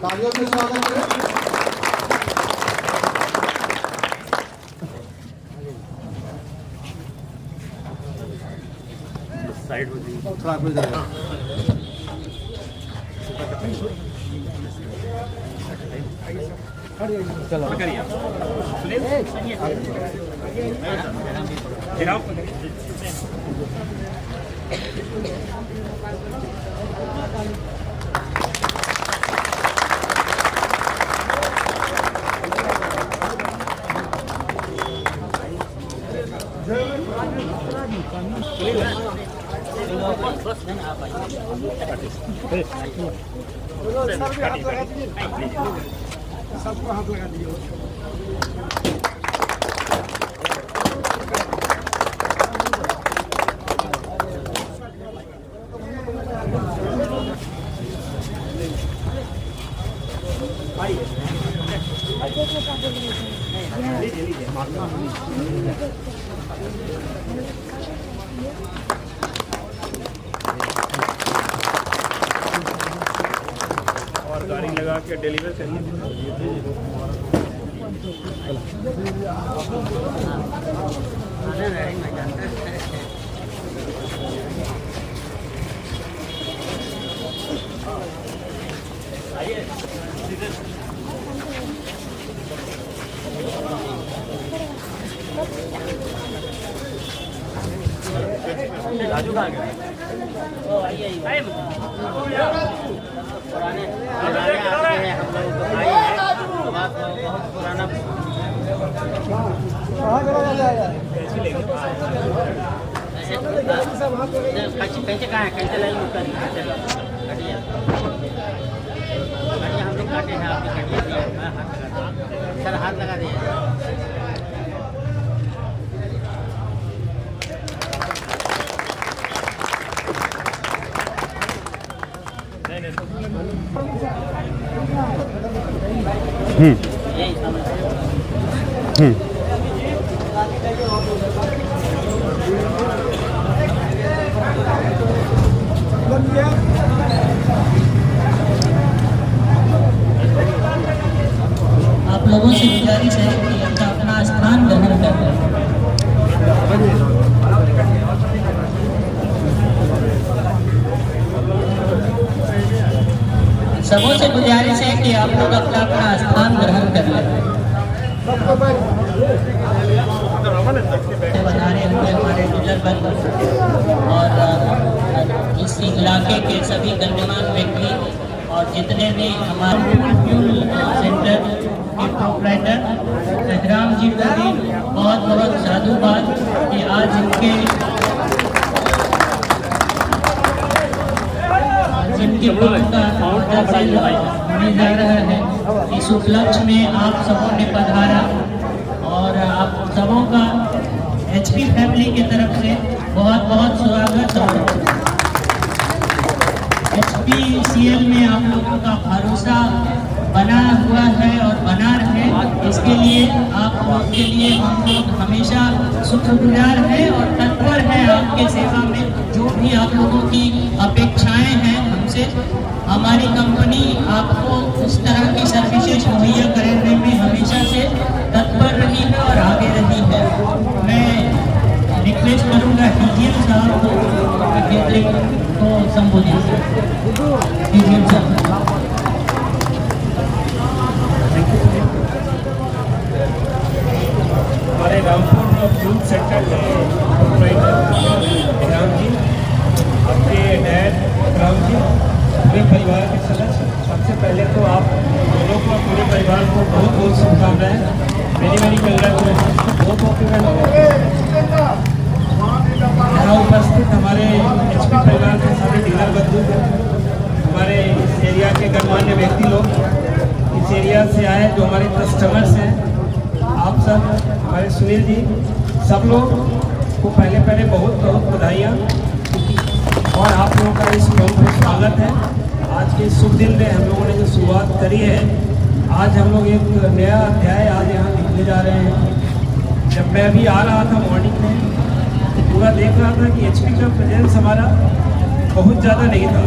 तालियों से स्वागत करें। साइड हो जाइए, थोड़ा आगे जाइए। चलो करिए सबको हाथ लगा दिए। और गाड़ी लगा के डिलीवर करिए। राजू कहाँ गया? पुराने आपके हैं, हम लोग तो आए हैं, बहुत पुराना। कैसे कहाँ है, कैसे लाइन कर कटिया हम लोग काटे हैं, आपने कटिया दिया, मैं हाथ लगा सर, हाथ लगा दिए। आप लोगों से गुजारिश है कि अपना अपना स्थान ग्रहण करें। सबों से गुजारिश है कि आप लोग अपना अपना स्थान ग्रहण कर लें। बनाने हुए हमारे बुजुर्ग और इस इलाके के सभी गणमान्य व्यक्ति और जितने भी हमारे सेंटर के प्रोपराइटर सहराम जी को भी बहुत बहुत साधुवाद कि आज इनके होने जा रहा है। इस उपलक्ष्य में आप सबों ने पधारा और आप सबों का एचपी फैमिली की तरफ से बहुत बहुत स्वागत। और HPCL में आप लोगों का भरोसा बना हुआ है और बना रहे, इसके लिए आप लोगों के लिए हम लोग हमेशा शुक्रगुजार हैं और तत्पर हैं आपके सेवा में। जो भी आप लोगों की अपेक्षाएं हैं हमसे, हमारी कंपनी आपको उस तरह की सर्विसेज मुहैया कराने में हमेशा से तत्पर रही है और आगे रही है। मैं रिक्वेस्ट करूँगा डीजीएम साहब को संबोधित डीजीएम साहब। हमारे रामपुर फूड सेंटर के राम जी, आपके डैड राम जी, पूरे परिवार के सदस्य, सबसे पहले तो आप दोनों को पूरे परिवार को बहुत बहुत शुभकामनाएं। मेरी कंग्रेचुलेशन। यहाँ उपस्थित हमारे एचपी परिवार के सारे डीलर बंधु, हमारे इस एरिया के गणमान्य व्यक्ति लोग, इस एरिया से आए जो हमारे कस्टमर्स हैं, आप सब, हमारे सुनील जी, सब लोग को पहले बहुत बहुत बधाइयाँ और आप लोगों का इस प्रोग्राम में स्वागत है। आज के शुभ दिन में हम लोगों ने जो शुरुआत करी है, आज हम लोग एक नया अध्याय आज यहाँ लिखने जा रहे हैं। जब मैं अभी आ रहा था मॉर्निंग में, तो पूरा देख रहा था कि एचपी का प्रेजेंस हमारा बहुत ज़्यादा नहीं था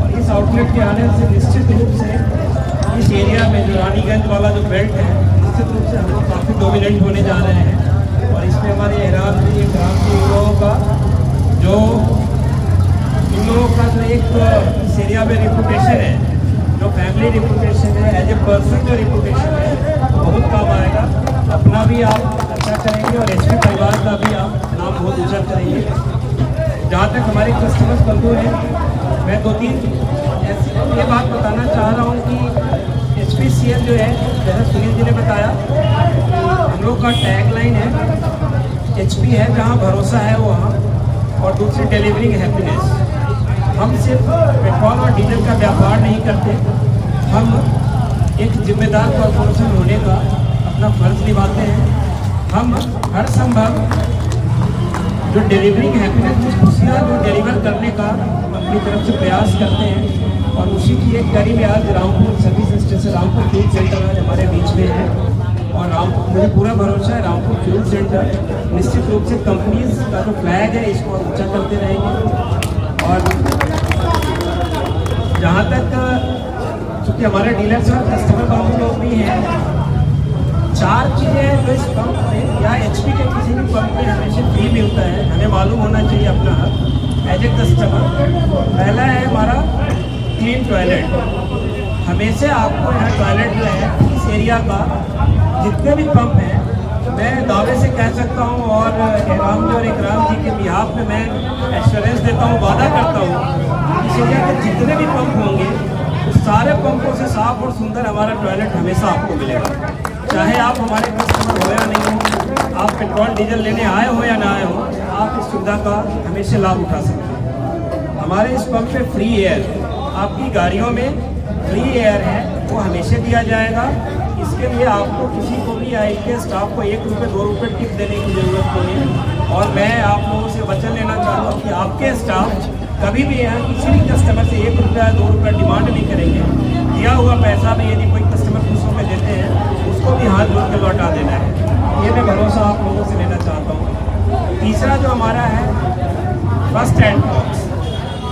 और इस आउटलेट के आने से निश्चित रूप से अलीगंज वाला जो बेल्ट है निश्चित रूप से हम लोग काफ़ी डोमिनेंट होने जा रहे हैं और इसमें हमारे एहराम जी इन लोगों का जो इन लोगों का जो एक इस एरिया में रिपुटेशन है, जो फैमिली रिपुटेशन है, एज ए पर्सन जो रिपुटेशन है वो बहुत काम आएगा। अपना भी आप अच्छा करेंगे और एचपी परिवार का भी आप नाम बहुत ऊँचा करेंगे। जहाँ तक हमारे कस्टमर्स बंधु हैं, मैं 2-3 ये बात बताना चाह रहा हूँ कि HPCL जो है, जैसे सुनील जी ने बताया, हम लोग का टैग लाइन है HP है जहाँ भरोसा है वहाँ, और दूसरी डिलीवरिंग हैप्पीनेस। हम सिर्फ पेट्रोल और डीजल का व्यापार नहीं करते, हम एक जिम्मेदार कॉर्पोरेशन होने का अपना फर्ज निभाते हैं। हम हर संभव जो डिलीवरिंग हैप्पीनेस, जो खुशियाँ जो डिलीवर करने का अपनी तरफ से प्रयास करते हैं, और उसी की एक कड़ी में आज Rampur service station, Rampur fuel centre आज हमारे बीच में है। और रामपुर, मुझे पूरा भरोसा है रामपुर फ्यूल सेंटर निश्चित रूप से कंपनीज का जो फ्लैग है इसको ऊंचा करते रहेंगे। और जहाँ तक चूँकि हमारे डीलर्स और कस्टमर बाबू लोग भी हैं, 4 चीज़ें हैं जो इस पंप में या HP के किसी भी पंप में हमेशा फ्री मिलता है, हमें मालूम होना चाहिए अपना हक एज ए कस्टमर। पहला है हमारा क्लीन टॉयलेट। हमेशा आपको यहाँ टॉयलेट जो है इस एरिया का जितने भी पंप हैं, मैं दावे से कह सकता हूँ और एहराम जी और इकराम जी के बिहाफ में मैं एश्योरेंस देता हूँ, वादा करता हूँ इस एरिया के जितने भी पंप होंगे उस सारे पंपों से साफ और सुंदर हमारा टॉयलेट हमेशा आपको मिलेगा। चाहे आप हमारे कस्टमर हो या नहीं हो, आप पेट्रोल डीजल लेने आए हो या ना आए हो, आप इस सुविधा का हमेशा लाभ उठा सकते हैं। हमारे इस पंप पे फ्री एयर, आपकी गाड़ियों में फ्री एयर है वो हमेशा दिया जाएगा। इसके लिए आपको किसी को भी आई के स्टाफ को 1 रुपये 2 रुपये टिप देने की ज़रूरत नहीं है। और मैं आप लोगों से वचन लेना चाहता हूँ कि आपके स्टाफ कभी भी यहाँ किसी भी कस्टमर से 1 रुपया 2 रुपया डिमांड नहीं करेंगे। दिया हुआ पैसा भी यदि कोई कस्टमर खुश होकर देते हैं उसको भी हाथ जोड़ के लौटा देना है। ये मैं भरोसा आप लोगों से लेना चाहता हूँ। तीसरा जो हमारा है फर्स्ट एड बॉक्स,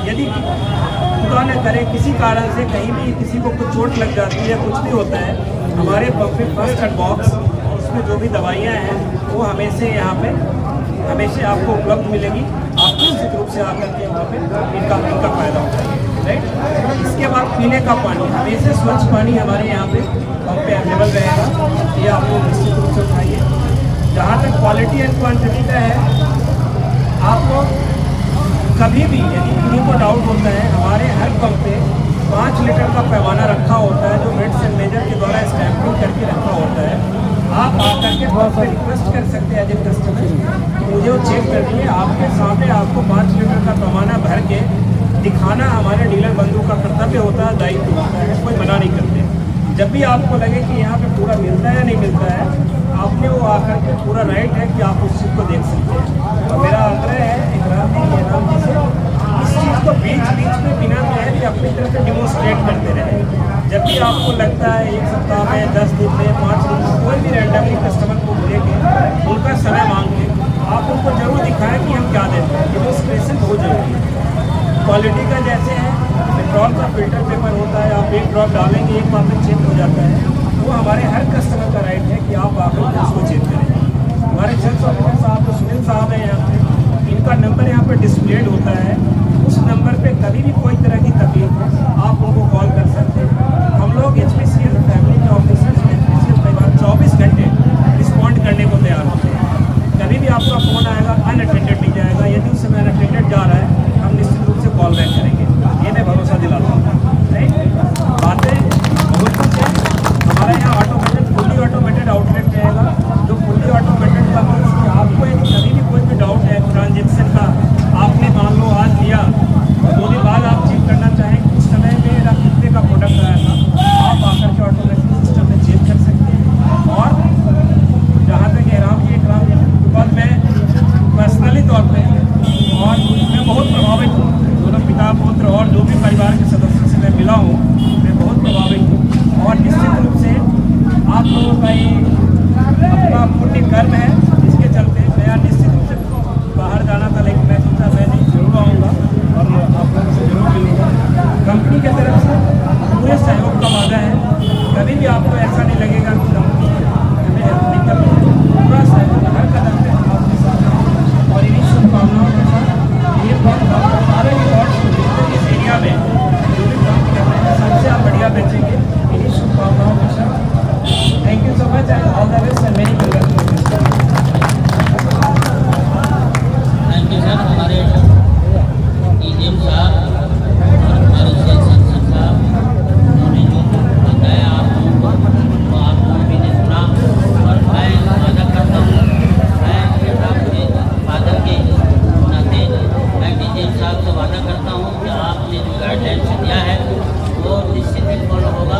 यदि खुदा न करे किसी कारण से कहीं भी किसी को कुछ चोट लग जाती है या कुछ भी होता है, हमारे पंप में फर्स्ट एड बॉक्स और उसमें जो भी दवाइयाँ हैं वो हमेशा यहाँ पे हमेशा आपको उपलब्ध मिलेगी। आप निश्चित रूप से आकर के वहाँ पे इनका फ़ायदा उठाएंगे, राइट। इसके बाद पीने का पानी, हमेशा स्वच्छ पानी हमारे यहाँ पे पंप पे अवेलेबल रहेगा, ये आप लोग निश्चित रूप से उठाइए। जहाँ तक क्वालिटी एंड क्वान्टिटी का है, आपको कभी भी यदि किसी को डाउट होता है, हमारे हर पंप पे 5 लीटर का पैमाना रखा होता है जो वेट्स एंड मेजर के द्वारा स्टैंपिंग करके रखा होता है। आप आकर के पंप पे रिक्वेस्ट कर सकते हैं एज ए कस्टमर, मुझे वो चेक करनी है। आपके सामने आपको 5 लीटर का पैमाना भर के दिखाना हमारे डीलर बंधु का कर्तव्य होता है, दायित्व होता है, कोई मना नहीं करते। जब भी आपको लगे कि यहाँ पे पूरा मिलता है या नहीं मिलता है, आपने वो आकर के पूरा राइट है कि आप उस चीज़ को देख सकते हैं। और मेरा आग्रह है इकराम जी से इस चीज़ को बीच में बिना कहे भी अपनी तरफ से डिमोन्स्ट्रेट करते रहे। जब भी आपको लगता है 1 सप्ताह में, 10 दिन में, 5 दिन में, कोई भी रैंडमली कस्टमर को लेके उनका समय मांग के आप उनको जरूर दिखाएं कि हम क्या देते हैं। डिमोन्स्ट्रेशन बहुत जरूरी है। क्वालिटी का जैसे है, पेट्रोल का फिल्टर पेपर होता है, आप 1 ड्रॉप डालेंगे 1 बार में चेक हो जाता है, वो हमारे हर कस्टमर का राइट है कि आप आकर उसको चेक करें। हमारे सेल्स ऑफिसर साहब जो सुनील साहब हैं यहाँ पे, इनका नंबर यहाँ पे डिस्प्लेड होता है। उस नंबर पे कभी भी कोई तरह की तकलीफ आप उनको कॉल कर सकते हैं। हम लोग HPCL फैमिली के ऑफिसर्स HPCL परिवार 24 घंटे रिस्पॉन्ड करने को तैयार होते हैं। कभी भी आपका फ़ोन आएगा अनअटेंडेड नहीं जाएगा, यदि उस समय अनअटेंडेड जा रहा है हम निश्चित रूप से कॉल बैक करेंगे, ये मैं भरोसा दिलाता हूँ, राइट। बातें बहुत कुछ है। हमारे यहाँ ऑटोमेटेड फुल्ली ऑटोमेटेड आउटलेट रहेगा, जो फुल्ली ऑटोमेटेड का मीन्स कि आपको यदि कभी भी कोई भी डाउट है ट्रांजेक्शन का, आपने मान लो आज लिया और 2 दिन बाद आप चेक करना चाहें कि उस समय में मेरा कितने का प्रोडक्ट आया था, आप आकर के ऑटोमेटिक सिस्टम में चेक कर सकते हैं। और जहाँ तक एहराम की बात, मैं पर्सनली तौर पर और मैं बहुत प्रभावित हूँ, दोनों पिता पुत्र और जो भी परिवार के सदस्यों से मैं मिला हूँ, मैं बहुत प्रभावित हूँ। और निश्चित रूप से आप लोगों का ये अपना पुण्य कर्म है, इसके चलते मैं निश्चित रूप से बाहर जाना था, लेकिन मैं सोचा मैं नहीं जरूर आऊँगा और आप लोगों से जरूर मिलूँगा। कंपनी की तरफ से पूरे सहयोग का वादा है। कभी भी आपको ऐसा नहीं लगेगा कि कंपनी हमें हेल्प नहीं कर रही है। पूरा सहयोग हर कदम पे हम आपके साथ हैं और इन्हीं शुभकामनाओं के साथ ये बहुत सारे रिकॉर्ड्स इस एरिया में जो भी काम कर रहे हैं सबसे आप बढ़िया बेचेंगे इन्हीं शुभकामनाओं के साथ। Thank you so much and all the best and many congratulations. Thank you sir. हमारे डीजीएम साहब और हमारे सेल्स अफसर साहब उन्होंने जो बताया आप लोगों को तो आप लोगों भी ने सुना और मैं वादा करता हूँ, मैं आपके फादर के नाते मैं डीजीएम साहब से वादा करता हूँ कि आपने जो गाइडलाइंस दिया है वो निश्चित ही फॉलो होगा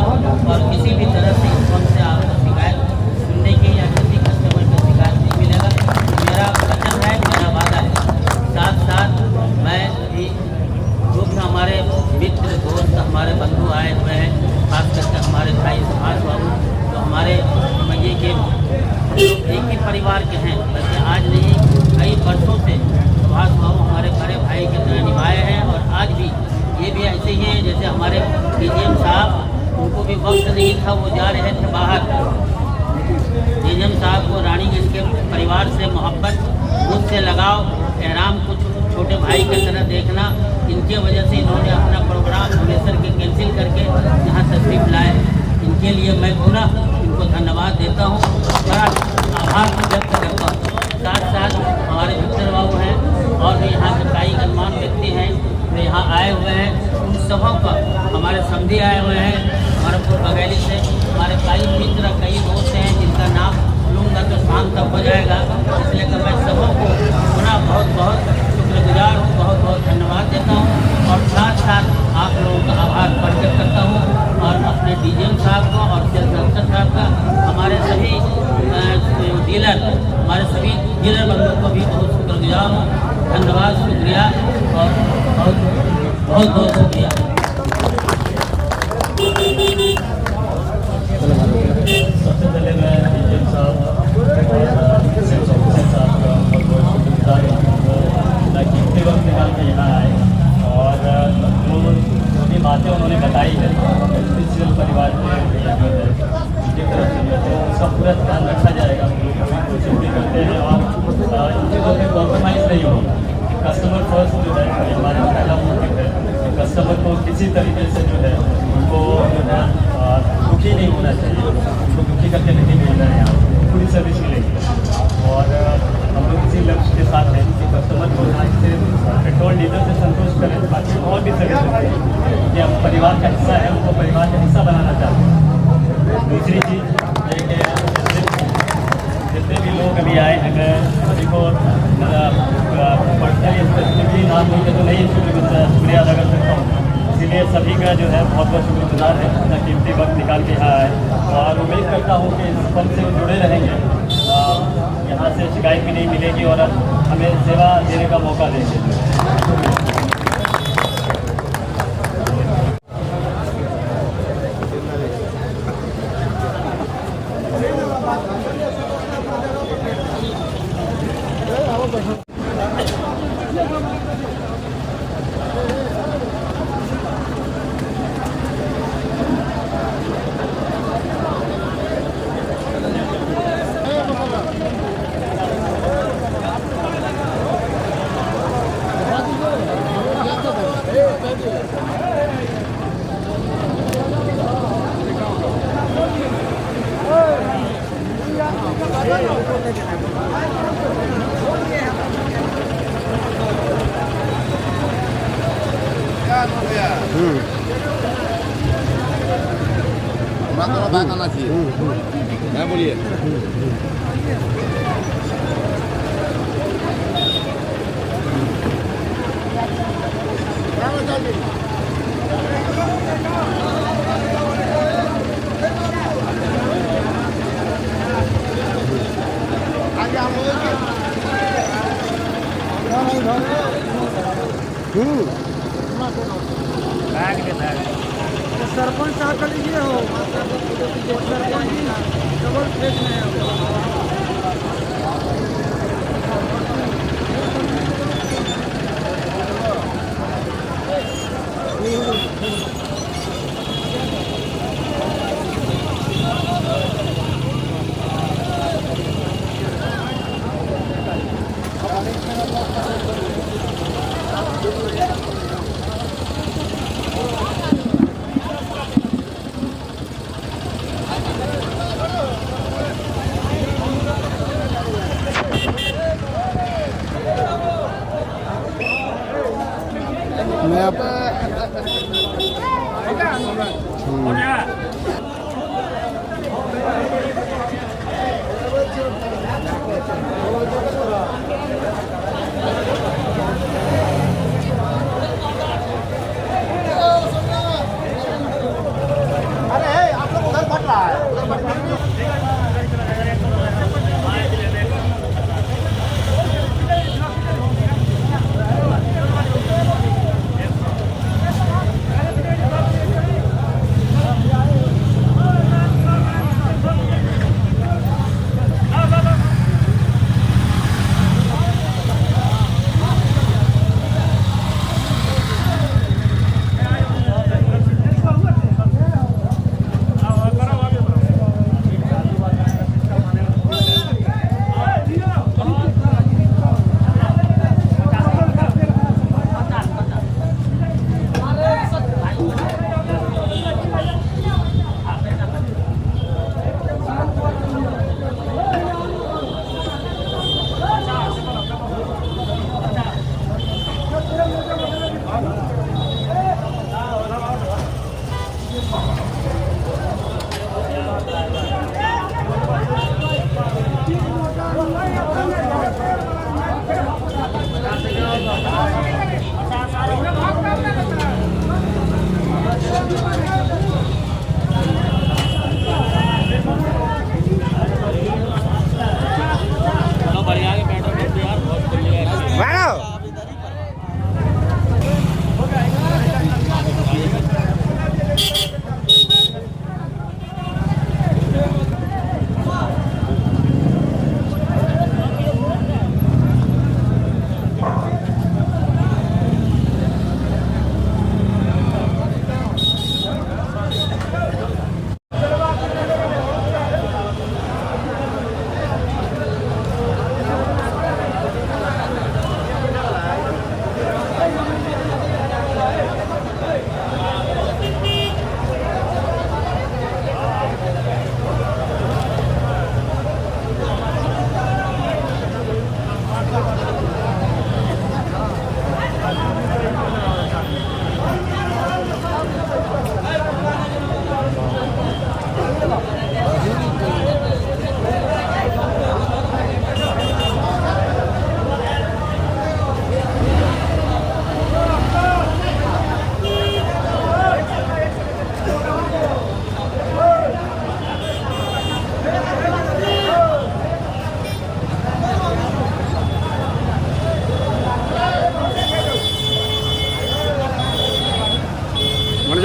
और किसी भी तरह से इस वक्त से आपको शिकायत सुनने की या किसी कस्टमर की शिकायत नहीं मिलेगा। मेरा वचन है, मेरा वादा है। साथ साथ मैं भी जो भी हमारे मित्र दोस्त हमारे बंधु आए हुए हैं, खास करके हमारे भाई सुभाष बाबू जो हमारे समझिए कि हम लोग एक ही परिवार के हैं, बल्कि आज नहीं कई वर्षों से सुभाष बाबू हमारे बड़े भाई की तरह निभाए हैं और आज भी ये भी ऐसे ही हैं जैसे हमारे डीजीएम साहब, उनको भी वक्त नहीं था, वो जा रहे थे बाहर। डीजीएम साहब को रानीगंज के परिवार से मोहब्बत, मुझसे लगाव, एहराम कुछ छोटे भाई की तरह देखना, इनके वजह से इन्होंने अपना प्रोग्राम हमेशा के कैंसिल करके यहाँ तशरीफ लाए। इनके लिए मैं पुनः इनको धन्यवाद देता हूँ, बड़ा आभार व्यक्त करता हूँ। साथ साथ हमारे मित्र बाबू हैं और भी यहाँ के कई गणमान्य व्यक्ति हैं जो यहाँ आए हुए हैं, उन सबों का हमारे समधी आए हुए हैं हमारे बघेली से, हमारे कई मित्र कई दोस्त हैं जिनका नाम लूँगा तो शाम तक हो जाएगा, इसलिए कि मैं सबों को पुनः बहुत बहुत शुक्रगुजार हूँ, बहुत बहुत धन्यवाद देता हूँ और साथ साथ आप लोगों का आभार प्रकट करता हूँ और अपने डीजीएम साहब को और सेल्स अफसर साहब का, हमारे सभी डीलर, हमारे सभी डीलर बंधुओं को भी बहुत शुक्रगुजार हूँ। धन्यवाद, शुक्रिया और बहुत बहुत शुक्रिया। सबसे पहले मैं डीजीएम साहब और सेल्स ऑफिसर साहब का बहुत बहुत शुक्रगुजार हूँ ताकि इतने वक्त निकाल के यहाँ आए और जो भी बातें उन्होंने बताई है डिजिटल परिवार के तरफ से तो उसका पूरा ध्यान रखा जाएगा। कोशिश भी करते हैं और इन चीज़ों में कॉम्प्रोमाइज़ नहीं होगा। कस्टमर फर्स्ट जो है हमारा पहला मोटिव है कि कस्टमर को किसी तरीके से जो है उनको जो है दुखी नहीं होना चाहिए, उनको दुखी करके नहीं भेजना है। यहाँ पूरी सर्विस मिलेगी और हम लोग इसी लक्ष्य के साथ हैं कि कस्टमर को यहाँ से पेट्रोल डीजल से संतुष्ट करें, बाकी और भी सर्विस मिलेगी कि हम परिवार का हिस्सा है, उनको परिवार का हिस्सा बनाना चाहते हैं। दूसरी चीज़ ये कि जितने भी लोग अभी आए हैं, सभी को पर्सनली स्पेसिफिकली नाम नहीं तो नहीं शुक्रिया अदा कर सकता हूँ। इसीलिए सभी का जो है बहुत बहुत शुक्रगुजार है अपना कीमती वक्त निकाल के यहाँ आए और उम्मीद करता हूँ कि इस फर्म से जुड़े रहेंगे, यहाँ से शिकायत भी नहीं मिलेगी और हमें सेवा देने का मौका देंगे। थोड़ा बैक आना चाहिए। क्या बोलिए? सरपंच साहब का लीजिए हो, सरपंच जी डबल फेस में है।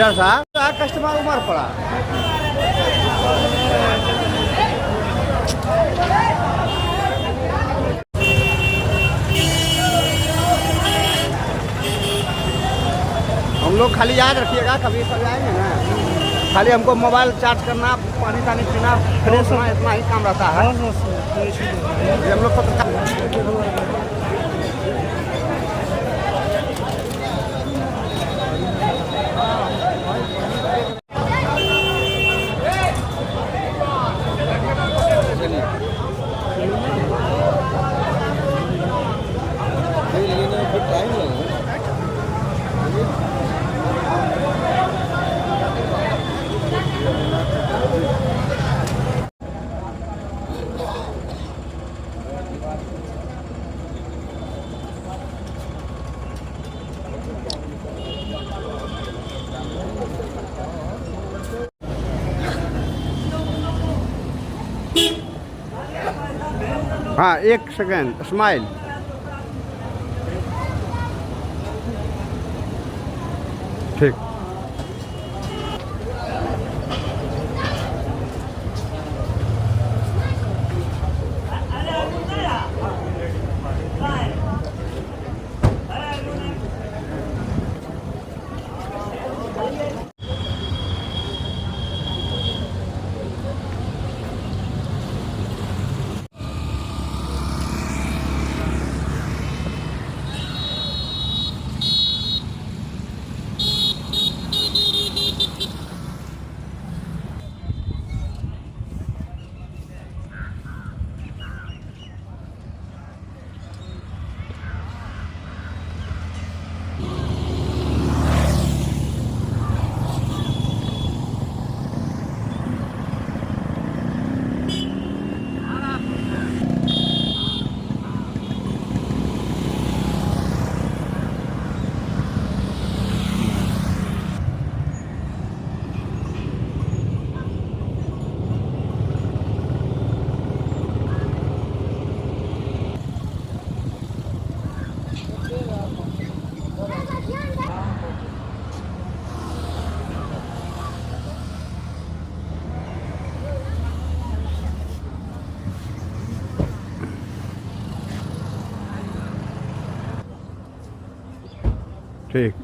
मंडल साहब कस्टमर उमर पड़ा हम लोग खाली याद रखिएगा, कभी कभी आएंगे ना, खाली हमको मोबाइल चार्ज करना, पानी तानी पीना, फ्रेश होना, इतना ही काम रहता है। हम लोग पत्रकार हाँ, एक सेकेंड, स्माइल। ठीक। ٹھیک.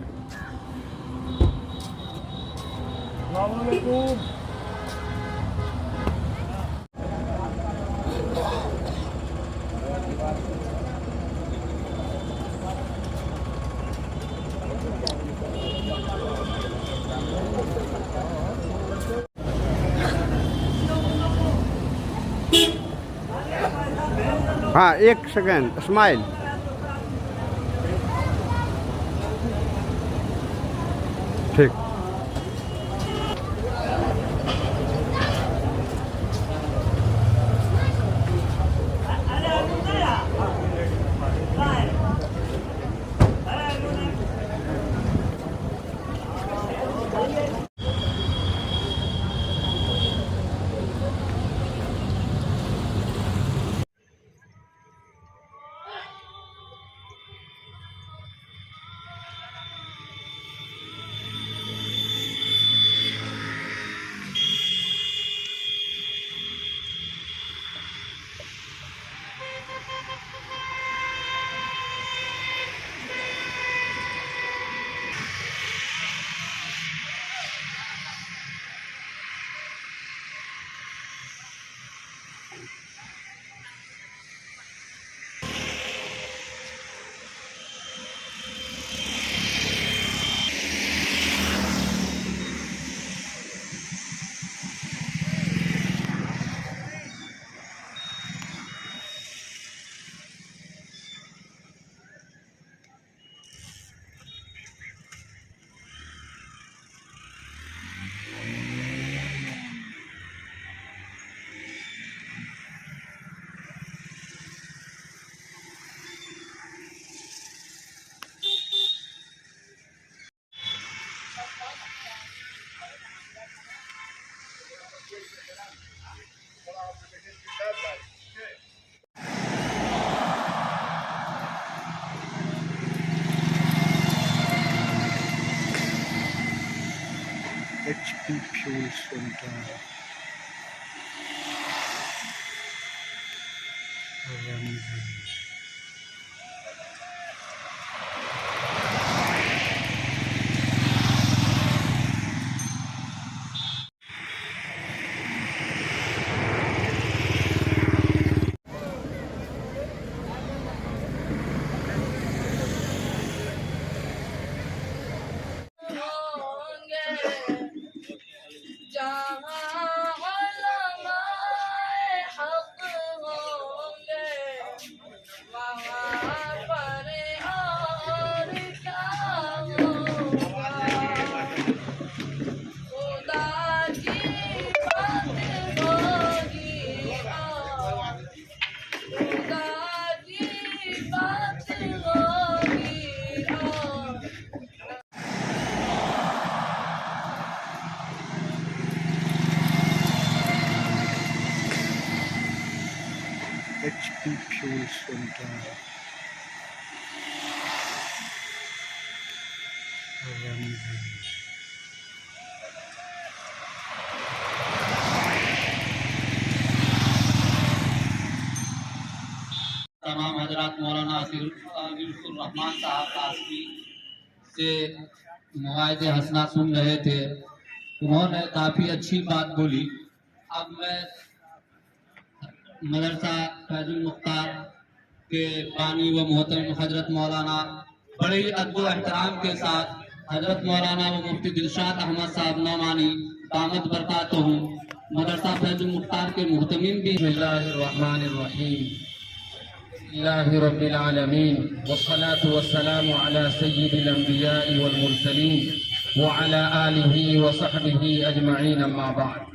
ہاں 1 سیکنڈ اسمائل. ٹھیک. HP Fuel Center. HP Fuel Center. تمام حضرات مولانا الرحمان صاحب قاسمی سے موعظے حسنہ سن رہے تھے. انہوں نے کافی اچھی بات بولی. اب میں مدرسہ فیض المختار کے بانی و محترم حضرت مولانا بڑے ہی ادب و احترام کے ساتھ حضرت مولانا و مفتی دلشاد احمد صاحب نعمانی دامت برکاتہ مدرسہ فیض المختار کے محتمین بھی. بسم اللہ الرحمن الرحیم. الہ رب العالمین والصلاة والسلام على سید الانبیاء والمرسلین وعلى آلہ وصحبہ اجمعین. اما بعد،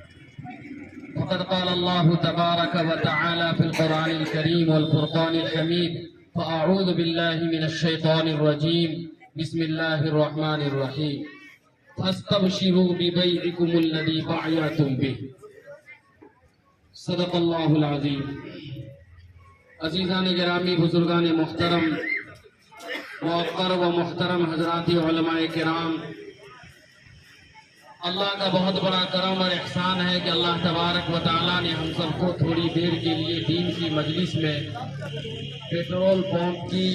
فقد قال الله تبارك وتعالى في القرآن الكريم والفرقان الحميد: فأعوذ بالله من الشيطان الرجيم، بسم الله الرحمن الرحيم، فاستبشروا ببيعكم الذي بايعتم به. صدق الله العظيم. عزیزان گرامی، بزرگان محترم، موقر و محترم حضرات علماء کرام، اللہ کا بہت بڑا کرم اور احسان ہے کہ اللہ تبارک و تعالیٰ نے ہم سب کو تھوڑی دیر کے لیے دین کی مجلس میں پیٹرول پمپ کی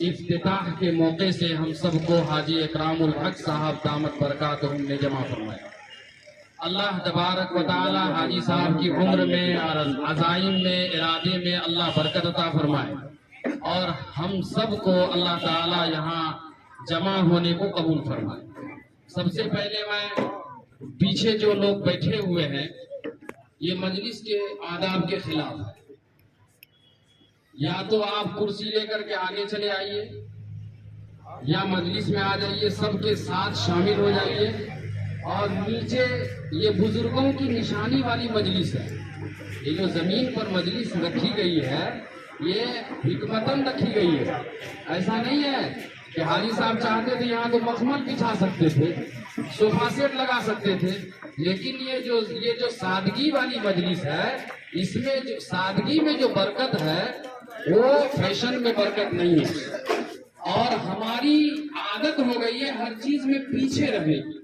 इफ्तिताह के मौके से हम सबको हाजी इकरामुल हक साहब दामत बरकातहुम ने जमा फरमाया। अल्लाह तबारक व तआला हाजी साहब की उम्र में और अज़ाइम में, इरादे में अल्लाह बरकत अता फरमाए और हम सबको अल्लाह ताला यहाँ जमा होने को कबूल फरमाए। सबसे पहले मैं पीछे जो लोग बैठे हुए हैं, ये मजलिस के आदाब के खिलाफ है। या तो आप कुर्सी लेकर के आगे चले आइए या मजलिस में आ जाइए, सबके साथ शामिल हो जाइए। और नीचे ये बुजुर्गों की निशानी वाली मजलिस है। ये जो जमीन पर मजलिस रखी गई है, ये हिकमतन रखी गई है। ऐसा नहीं है कि हाजी साहब चाहते थे यहाँ तो मखमल बिछा सकते थे, सोफा सेट लगा सकते थे, लेकिन ये जो सादगी वाली मजलिस है, इसमें जो सादगी में जो बरकत है वो फैशन में बरकत नहीं है। और हमारी आदत हो गई है हर चीज में पीछे रहने की।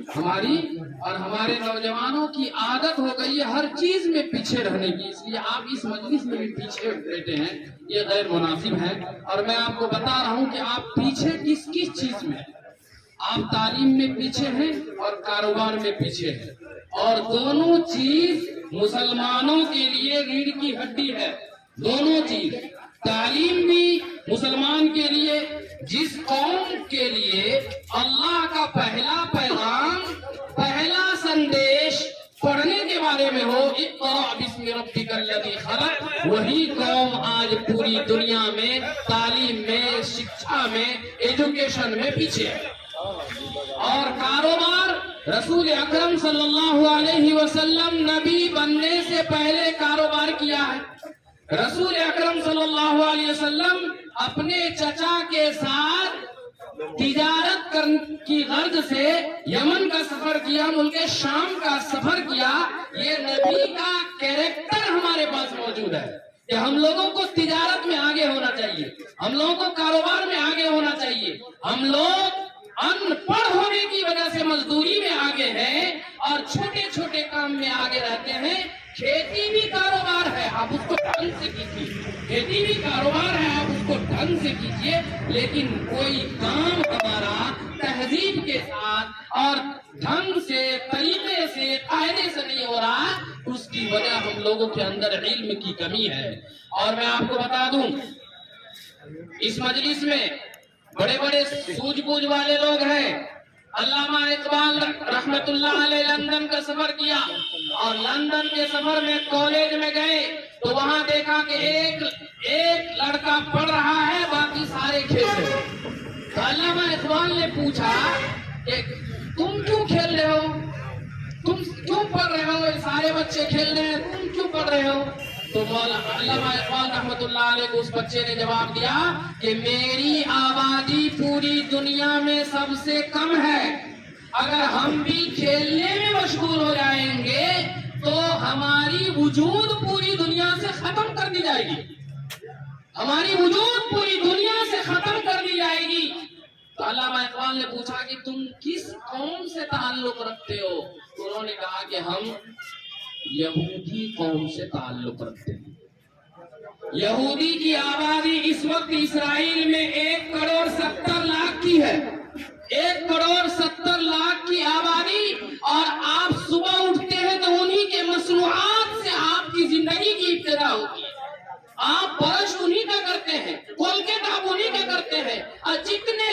हमारी और हमारे नौजवानों की आदत हो गई है हर चीज में पीछे रहने की, इसलिए आप इस मजलिस में भी पीछे बैठे हैं, ये गैर मुनासिब है। और मैं आपको बता रहा हूं कि आप पीछे किस किस चीज में, आप तालीम में पीछे हैं और कारोबार में पीछे हैं, और दोनों चीज मुसलमानों के लिए रीढ़ की हड्डी है। दोनों चीज, तालीम भी मुसलमान के लिए, जिस कौम के लिए अल्लाह का पहला पैगाम, पहला संदेश पढ़ने के बारे में हो, इक़रा बिस्मि रब्बिकल्लज़ी खलक़, वही कौम आज पूरी दुनिया में तालीम में, शिक्षा में, एजुकेशन में पीछे है। और कारोबार, रसूल अकरम सल्लल्लाहु अलैहि वसल्लम नबी बनने से पहले कारोबार किया है। रसूल अकरम सल्लल्लाहु अलैहि वसल्लम अपने चचा के साथ तिजारत की गर्ज से यमन का सफर किया, मुल्क शाम का सफर किया। ये नबी का कैरेक्टर हमारे पास मौजूद है कि हम लोगों को तिजारत में आगे होना चाहिए, हम लोगों को कारोबार में आगे होना चाहिए। हम लोग अनपढ़ होने की वजह से मजदूरी में आगे हैं और छोटे छोटे काम में आगे रहते हैं। खेती भी कारोबार है, आप उसको ढंग से कीजिए, खेती भी कारोबार है, आप उसको ढंग से कीजिए। लेकिन कोई काम हमारा तहजीब के साथ और ढंग से, तरीके से, कायदे से नहीं हो रहा, उसकी वजह हम लोगों के अंदर इल्म की कमी है। और मैं आपको बता दूं, इस मजलिस में बड़े बड़े सूझबूझ वाले लोग हैं। अल्लामा इकबाल रहमतुल्लाह अलैह लंदन का सफर किया और लंदन के सफर में कॉलेज में गए तो वहां देखा कि एक लड़का पढ़ रहा है, बाकी सारे खेल रहे हैं। तो अल्लामा इकबाल ने पूछा कि तुम क्यों खेल रहे हो, तुम क्यों पढ़ रहे हो, ये सारे बच्चे खेल रहे हैं, तुम क्यों पढ़ रहे हो? तो अल्लामा इकबाल रहमतुल्लाह अलैह को उस बच्चे ने जवाब दिया कि मेरी आबादी पूरी दुनिया में सबसे कम है, अगर हम भी खेलने में मशगूल हो जाएंगे तो हमारी वजूद पूरी दुनिया से खत्म कर दी जाएगी, हमारी वजूद पूरी दुनिया से खत्म कर दी जाएगी। तो अल्लामा इकबाल ने पूछा कि तुम किस कौम से ताल्लुक रखते हो? तो उन्होंने कहा कि हम यहूदी कौम से ताल्लुक रखते हैं। यहूदी की आबादी इस वक्त इसराइल में 1,70,00,000 की है, 1,70,00,000 की आबादी। और आप सुबह उठते हैं तो उन्हीं के मसनूआत से आपकी जिंदगी की इब्तिदा होती है, आप बरश उन्हीं का करते हैं, कोलगेट आप उन्हीं का करते हैं, और जितने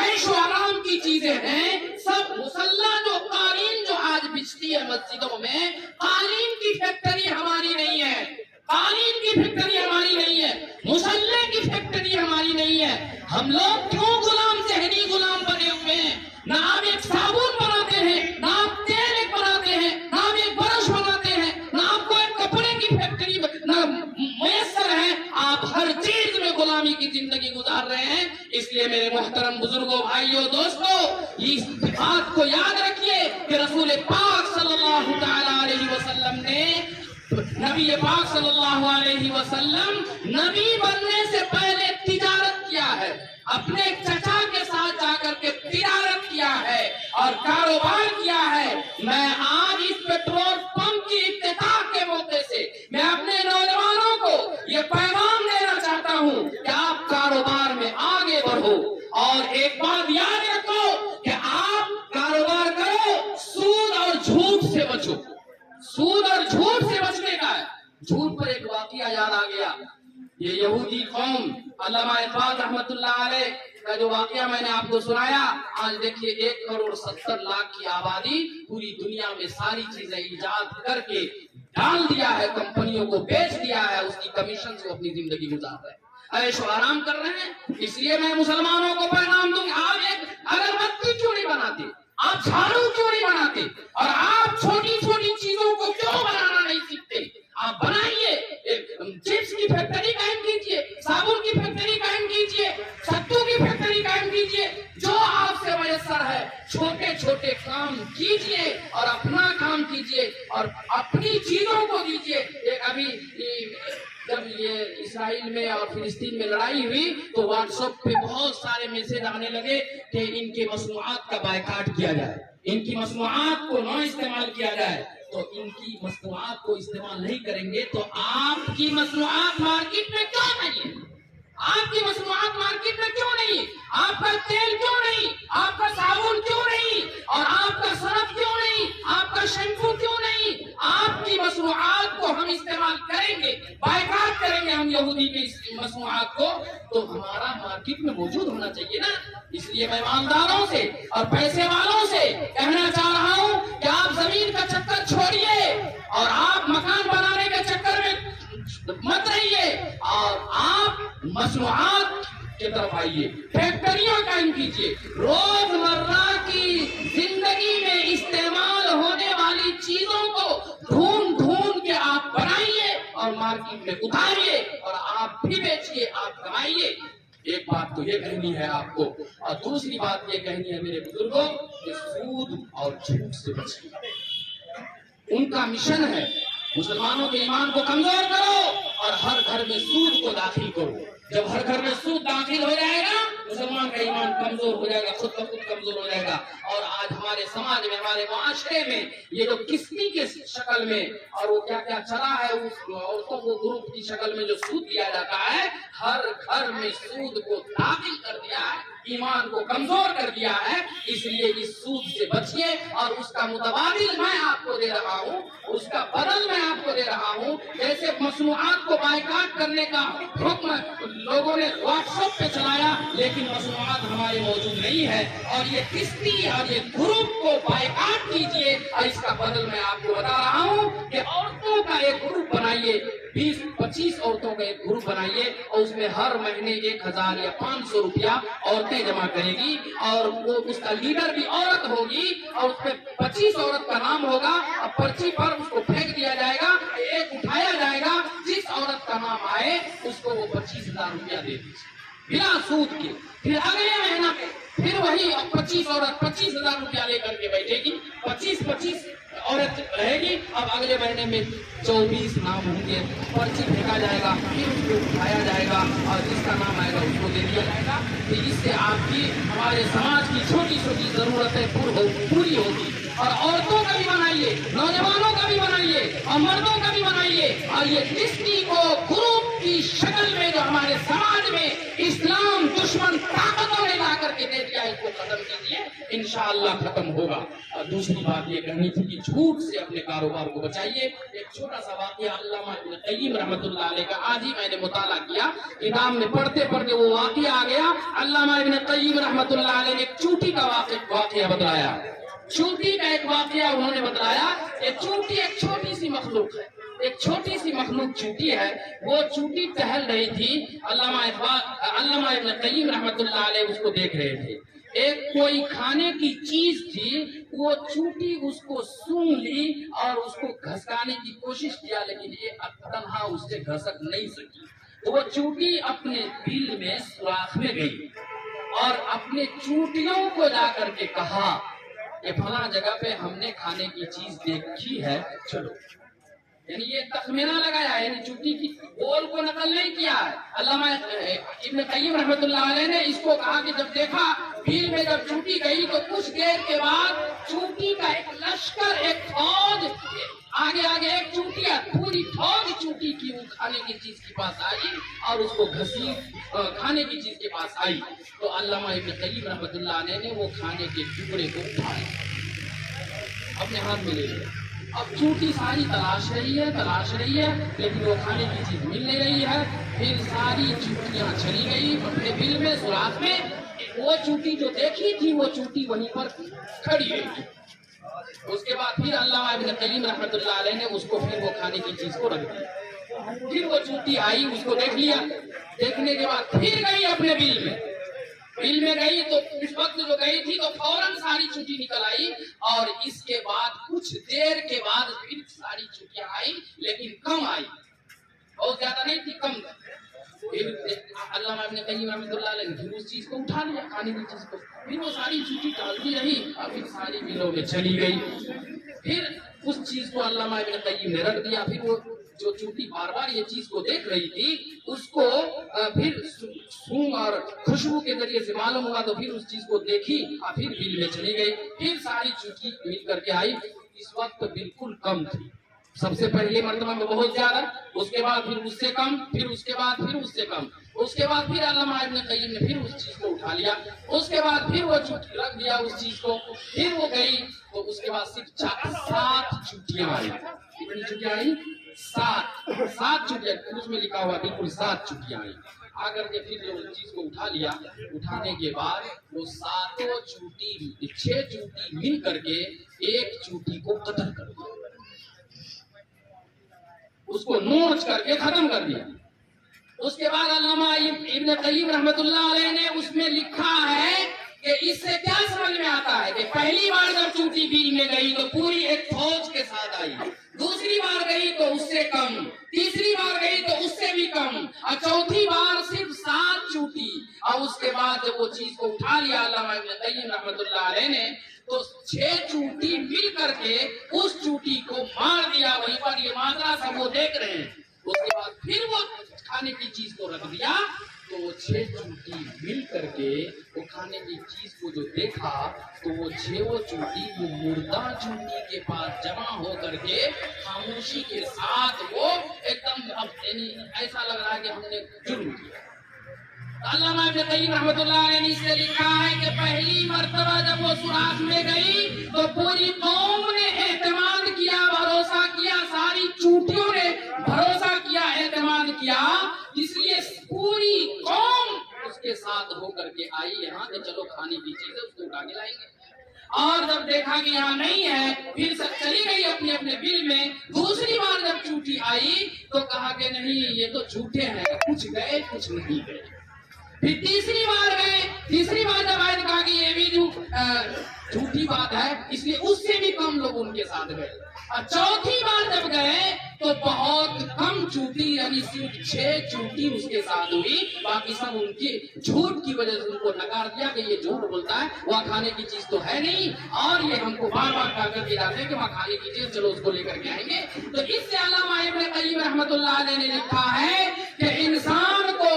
ऐशो आराम की चीजें हैं सब मुसल्ला, जो कालीन जो आज बिछती है मस्जिदों में, कालीन की फैक्ट्री हमारी नहीं है, कालीन की फैक्ट्री हमारी नहीं है, मुसल्ले की फैक्ट्री हमारी नहीं है। हम लोग क्यों गुलाम, जहरी गुलाम बने हुए हैं? ना आप एक साबुन बनाते हैं, ना आप तेल एक बनाते हैं, ना आप एक ब्रश बनाते हैं, ना आपको एक कपड़े की फैक्ट्री ना मुयस्सर है, आप हर चीज में गुलामी की जिंदगी गुजार रहे हैं। इसलिए मेरे मोहतरम बुजुर्गों, भाइयों, दोस्तों, इस बात को याद रखिए कि रसूल पाक सल्लल्लाहु तआला अलैहि वसल्लम ने, नबी पाक सल्लल्लाहु अलैहि वसल्लम नबी बनने से पहले तिजारत किया है, अपने चचा के साथ जाकर के तिजारत किया है और कारोबार किया है। मैं आज इस पेट्रोल पंप की इफ्तिताह के मौके से मैं अपने नौजवानों को ये पैगाम देना चाहता हूं कि आप कारोबार में से बचो, सूद और झूठ से बचने का है। झूठ पर एक वाकया याद आ गया, ये यहूदी कौम अल्लामा इकबाल रहमतुल्लाह अलैह का जो वाकया मैंने आपको सुनाया, आज देखिए 1,70,00,000 की आबादी पूरी दुनिया में सारी चीजें इजाद करके डाल दिया है, कंपनियों को बेच दिया है, उसकी कमीशन से वो अपनी जिंदगी गुजार रहे हैं, ऐशो आराम कर रहे हैं। इसलिए मैं मुसलमानों को पैगाम दूंगा, आप एक अगरबत्ती क्यों नहीं बनाते, आप झाड़ू क्यों नहीं बनाते, और आप छोटी छोटी चीजों को क्यों बनाना नहीं सीखते? आप बनाइए, एक चिप्स की फैक्ट्री कायम कीजिए, साबुन की फैक्ट्री कायम कीजिए, सत्तू की फैक्ट्री कायम कीजिए, जो आपसे मयसर है छोटे छोटे काम कीजिए और अपना काम कीजिए और अपनी चीजों को दीजिए। एक अभी जब ये इसराइल में और फिलिस्तीन में लड़ाई हुई तो व्हाट्सएप पे बहुत सारे मैसेज आने लगे कि इनके मसनूआत का बायकाट किया जाए, इनकी मसनूआत को न इस्तेमाल किया जाए। तो इनकी मसनूआत को इस्तेमाल नहीं करेंगे तो आपकी मसनूआत मार्केट में क्यों नहीं है? आपकी मसनूआत मार्केट में क्यों नहीं? आपका तेल क्यों नहीं? आपका साबुन क्यों नहीं? और आपका सरफ क्यों नहीं? आपका शैम्पू क्यों नहीं? आपकी मसनूआत को हम इस्तेमाल करेंगे, बायकाट करेंगे हम यहूदी की इस मसनूआत को, तो हमारा मार्केट में मौजूद होना चाहिए ना। इसलिए मैं ईमानदारों से और पैसे वालों से कहना चाह रहा हूं कि आप जमीन का चक्कर छोड़िए और आप मकान बनाने के चक्कर में मत रहिए और आप मसनूआत की तरफ आइए, फैक्ट्रियां कायम कीजिए, रोजमर्रा की जिंदगी में इस्तेमाल होने वाली चीजों को ढूंढ ढूंढ के आप बनाइए और मार्केट में उतारिए और आप भी बेचिए, आप कमाइए। एक बात तो ये कहनी है आपको, और दूसरी बात ये कहनी है मेरे बुजुर्गों कि सूद और झूठ से बचिए। उनका मिशन है मुसलमानों के ईमान को कमजोर करो और हर घर में सूद को दाखिल करो। जब हर घर में सूद दाखिल हो जाएगा मुसलमान का ईमान कमजोर हो जाएगा, खुद का खुद कमजोर हो जाएगा। और आज हमारे समाज में, हमारे मुआशरे में ये जो किस्ती के शक्ल में और वो क्या क्या चला है, उस औरतों को ग्रुप की शक्ल में जो सूद दिया जाता है, हर घर में सूद को दाखिल कर दिया है, ईमान को कमजोर कर दिया है। इसलिए इस सूद से बचिए और उसका मुतबादिल मैं आपको दे रहा हूँ, उसका बदल मैं आपको दे रहा हूँ। जैसे मसनूआत को बायकाट करने का हुक्म लोगों ने व्हाट्सएप पे चलाया, लेकिन मसनूआत हमारे मौजूद नहीं है, और ये किस्ती और ये ग्रुप को बायकाट कीजिए। और इसका बदल मैं आपको बता रहा हूँ कि औरतों का एक ग्रुप बनाइए, 20-25 औरतों का एक ग्रुप बनाइए और उसमें हर महीने 1000 या 500 रुपया औरतें जमा करेगी और वो उसका लीडर भी औरत होगी और उसमें 25 औरत का नाम होगा और पर्ची पर उसको फेंक दिया जाएगा, एक उठाया जाएगा, जिस औरत का नाम आए उसको वो 25,000 रुपया दे दीजिए बिना सूद के। फिर अगले महीना फिर वही 25 औरत 25,000 रुपया लेकर के बैठेगी, 25 औरत रहेगी। अब अगले महीने में 24 नाम होंगे, पर्ची फेंका जाएगा, फिर उसको उठाया जाएगा और जिसका नाम आएगा उसको दे दिया जाएगा। तो इससे आपकी हमारे समाज की छोटी छोटी जरूरतें पूरी होगी। और औरतों का भी बनाइए, नौजवानों का भी बनाइए और मर्दों का भी बनाइए। और ये किस्ती को ग्रुप की शक्ल में जो हमारे समाज में इस्लाम दुश्मन ताकतों ने ला करके दे दिया, इसको खत्म कीजिए, इंशाअल्लाह खत्म होगा। और दूसरी बात ये कहनी थी कि झूठ से अपने कारोबार को बचाइए। एक छोटा सा वाकया अल्लामा इब्न क़य्यिम रहमतुल्लाह अलैह का आज ही मैंने मुताला किया, किताब में पढ़ते पढ़ते वो वाकया आ गया। अल्लामा इब्न क़य्यिम रहमतुल्लाह अलैह ने एक चूंटी का वाकया बताया। चूंटी का एक वाकया उन्होंने बताया। एक चूंटी एक छोटी सी मखलूक है, एक छोटी सी मखलूक चूंटी है। वो चूंटी टहल रही थी, अल्लामा इब्न क़य्यिम रहमतुल्लाह अलैह उसको देख रहे थे। एक कोई खाने की चीज थी, वो चूंटी उसको सूंघ ली और उसको घसकाने की कोशिश किया, लेकिन ये तन्हा उससे घसक नहीं सकी। तो वो चूंटी अपने बिल में सुराख में गई और अपने चूंटियों को जाकर के कहा कि फला जगह पे हमने खाने की चीज देखी है, चलो। यानी ये तखमीना लगाया, यानी चूंटी की बोल को नकल नहीं किया है। अल्लामा इब्न क़य्यिम रहमतुल्लाह अलैह ने इसको कहा कि जब देखा भीड़ में जब चूंटी गई तो कुछ देर के बाद चूंटी का एक लश्कर, एक फौज आगे आगे, एक चूंटिया पूरी फौज चूंटी की वो खाने की चीज के पास आई और उसको खाने की चीज के पास आई। तो अल्लामा इब्न क़य्यिम रहमतुल्लाह अलैह ने वो खाने के टुकड़े को उठाया, अपने हाथ में ले लिया अब चूटी सारी तलाश रही है, लेकिन वो खाने की चीज मिल नहीं रही है। फिर सारी चूटियां चली गई अपने बिल में, सुराख में। वो चूटी जो देखी थी वो चूटी वहीं पर खड़ी रही। उसके बाद फिर अल्लामा इब्न क़य्यिम रहमतुल्लाह अलैह ने उसको फिर वो खाने की चीज को रख दिया। फिर वो चूटी आई, उसको देख लिया, देखने के बाद फिर गई अपने बिल में गई तो उस वक्त जो गई थी तो फौरन सारी चूटी निकल आई। और इसके बाद कुछ देर के बाद फिर सारी चूटियां आई, लेकिन कम आई, बहुत ज्यादा नहीं थी, कम थी। फिर अल्लामा इब्न क़य्यिम रहमतुल्लाह अलैह ने फिर उस चीज को उठा लिया, खाने की चीज को। फिर वो सारी चूटी डालती रही और फिर सारी बिलों में चली गई। फिर उस चीज को अल्लामा इब्न क़य्यिम ने रख दिया। फिर वो जो चूटी बार बार ये चीज को देख रही थी उसको फिर सूंघ और खुशबू के जरिए से मालूम हुआ, तो फिर उस चीज को देखी और फिर बिल में चली गई। फिर सारी चूटी मिल करके आई। इस वक्त बिल्कुल कम थी, सबसे पहले मर्तबा में बहुत ज्यादा, उसके बाद फिर उससे कम, फिर उसके बाद फिर उससे कम, उसके बाद फिर अल्लामा इब्न क़य्यिम ने फिर उस चीज को उठा लिया। उसके बाद फिर वो चूटी रख दिया उस चीज को। फिर वो गई तो उसके बाद सिर्फ 7 चूटियां आई। कितनी चूटियां आई? 7 चूटियां, उसमें लिखा हुआ बिल्कुल 7 चूटियां आई। आकर के फिर जो चीज को उठा लिया, उठाने के बाद वो 7 चूटी, 6 चूटी मिल करके एक चूटी को कतल कर दिया, उसको नोच करके खत्म कर दिया। उसके बाद अल्लामा इब्न क़य्यिम रहमतुल्लाह अलैह ने उसमें लिखा है कि इससे क्या समझ में आता है कि पहली बार जब चूटी बिल में गई तो पूरी एक फौज के साथ आई, दूसरी बार गई तो उससे कम, तीसरी बार गई तो उससे भी कम, और चौथी बार सिर्फ 7 चूटी। और उसके बाद जब वो चीज को उठा लिया अल्लामा इब्न क़य्यिम रहमतुल्लाह अलैह ने, तो 6 चूटी मिल करके उस चूटी को मार दिया वहीं पर। ये माजरा सब वो देख रहे हैं। उसके बाद फिर वो खाने की चीज को रख दिया, तो वो 6 चूटी मिल करके वो खाने की चीज को जो देखा तो वो 6 चूटी वो मुर्दा चूटी के पास जमा हो करके खामोशी के साथ वो एकदम, अब ऐसा लग रहा है कि हमने जुर्म किया। अल्लामा इब्न क़य्यिम रहमतुल्लाह अलैह ने इसलिए लिखा है कि पहली मर्तबा जब वो सुराख में गई तो पूरी कौम ने एतमाद किया, भरोसा किया, सारी चूटियों ने भरोसा किया, एतमाद किया, इसलिए पूरी कौम उसके साथ होकर के आई यहाँ कि चलो खाने की चीज है उसको उठा के लाएंगे। और जब देखा कि यहाँ नहीं है, फिर सब चली गई अपने अपने बिल में। दूसरी बार जब चूटी आई तो कहा कि नहीं ये तो झूठे हैं, कुछ गए कुछ नहीं गए। फिर तीसरी बार गए, तीसरी बार जब आए कहा कि ये भी झूठी बात है, इसलिए उससे भी कम लोग उनके साथ गए। और चौथी बार जब गए तो बहुत कम चूटी, यानी सिर्फ 6 चूटी उसके साथ हुई, बाकी सब उनके झूठ की वजह से उनको नकार दिया कि ये झूठ बोलता है, वह खाने की चीज तो है नहीं, और ये हमको बार बार ताकत दिलाते हैं कि वह खाने की चीज, चलो उसको लेकर के आएंगे। तो इससे अल्लामा इब्न क़य्यिम रहमतुल्लाह अलैह ने लिखा है कि इंसान को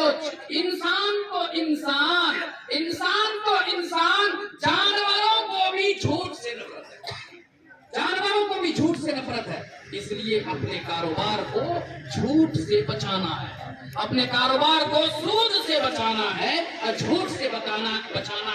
इंसान, जानवरों को भी झूठ से नफरत है, जानवरों को भी झूठ से नफरत है। इसलिए अपने कारोबार को झूठ से बचाना है, अपने कारोबार को सूद से बचाना है और झूठ से बचाना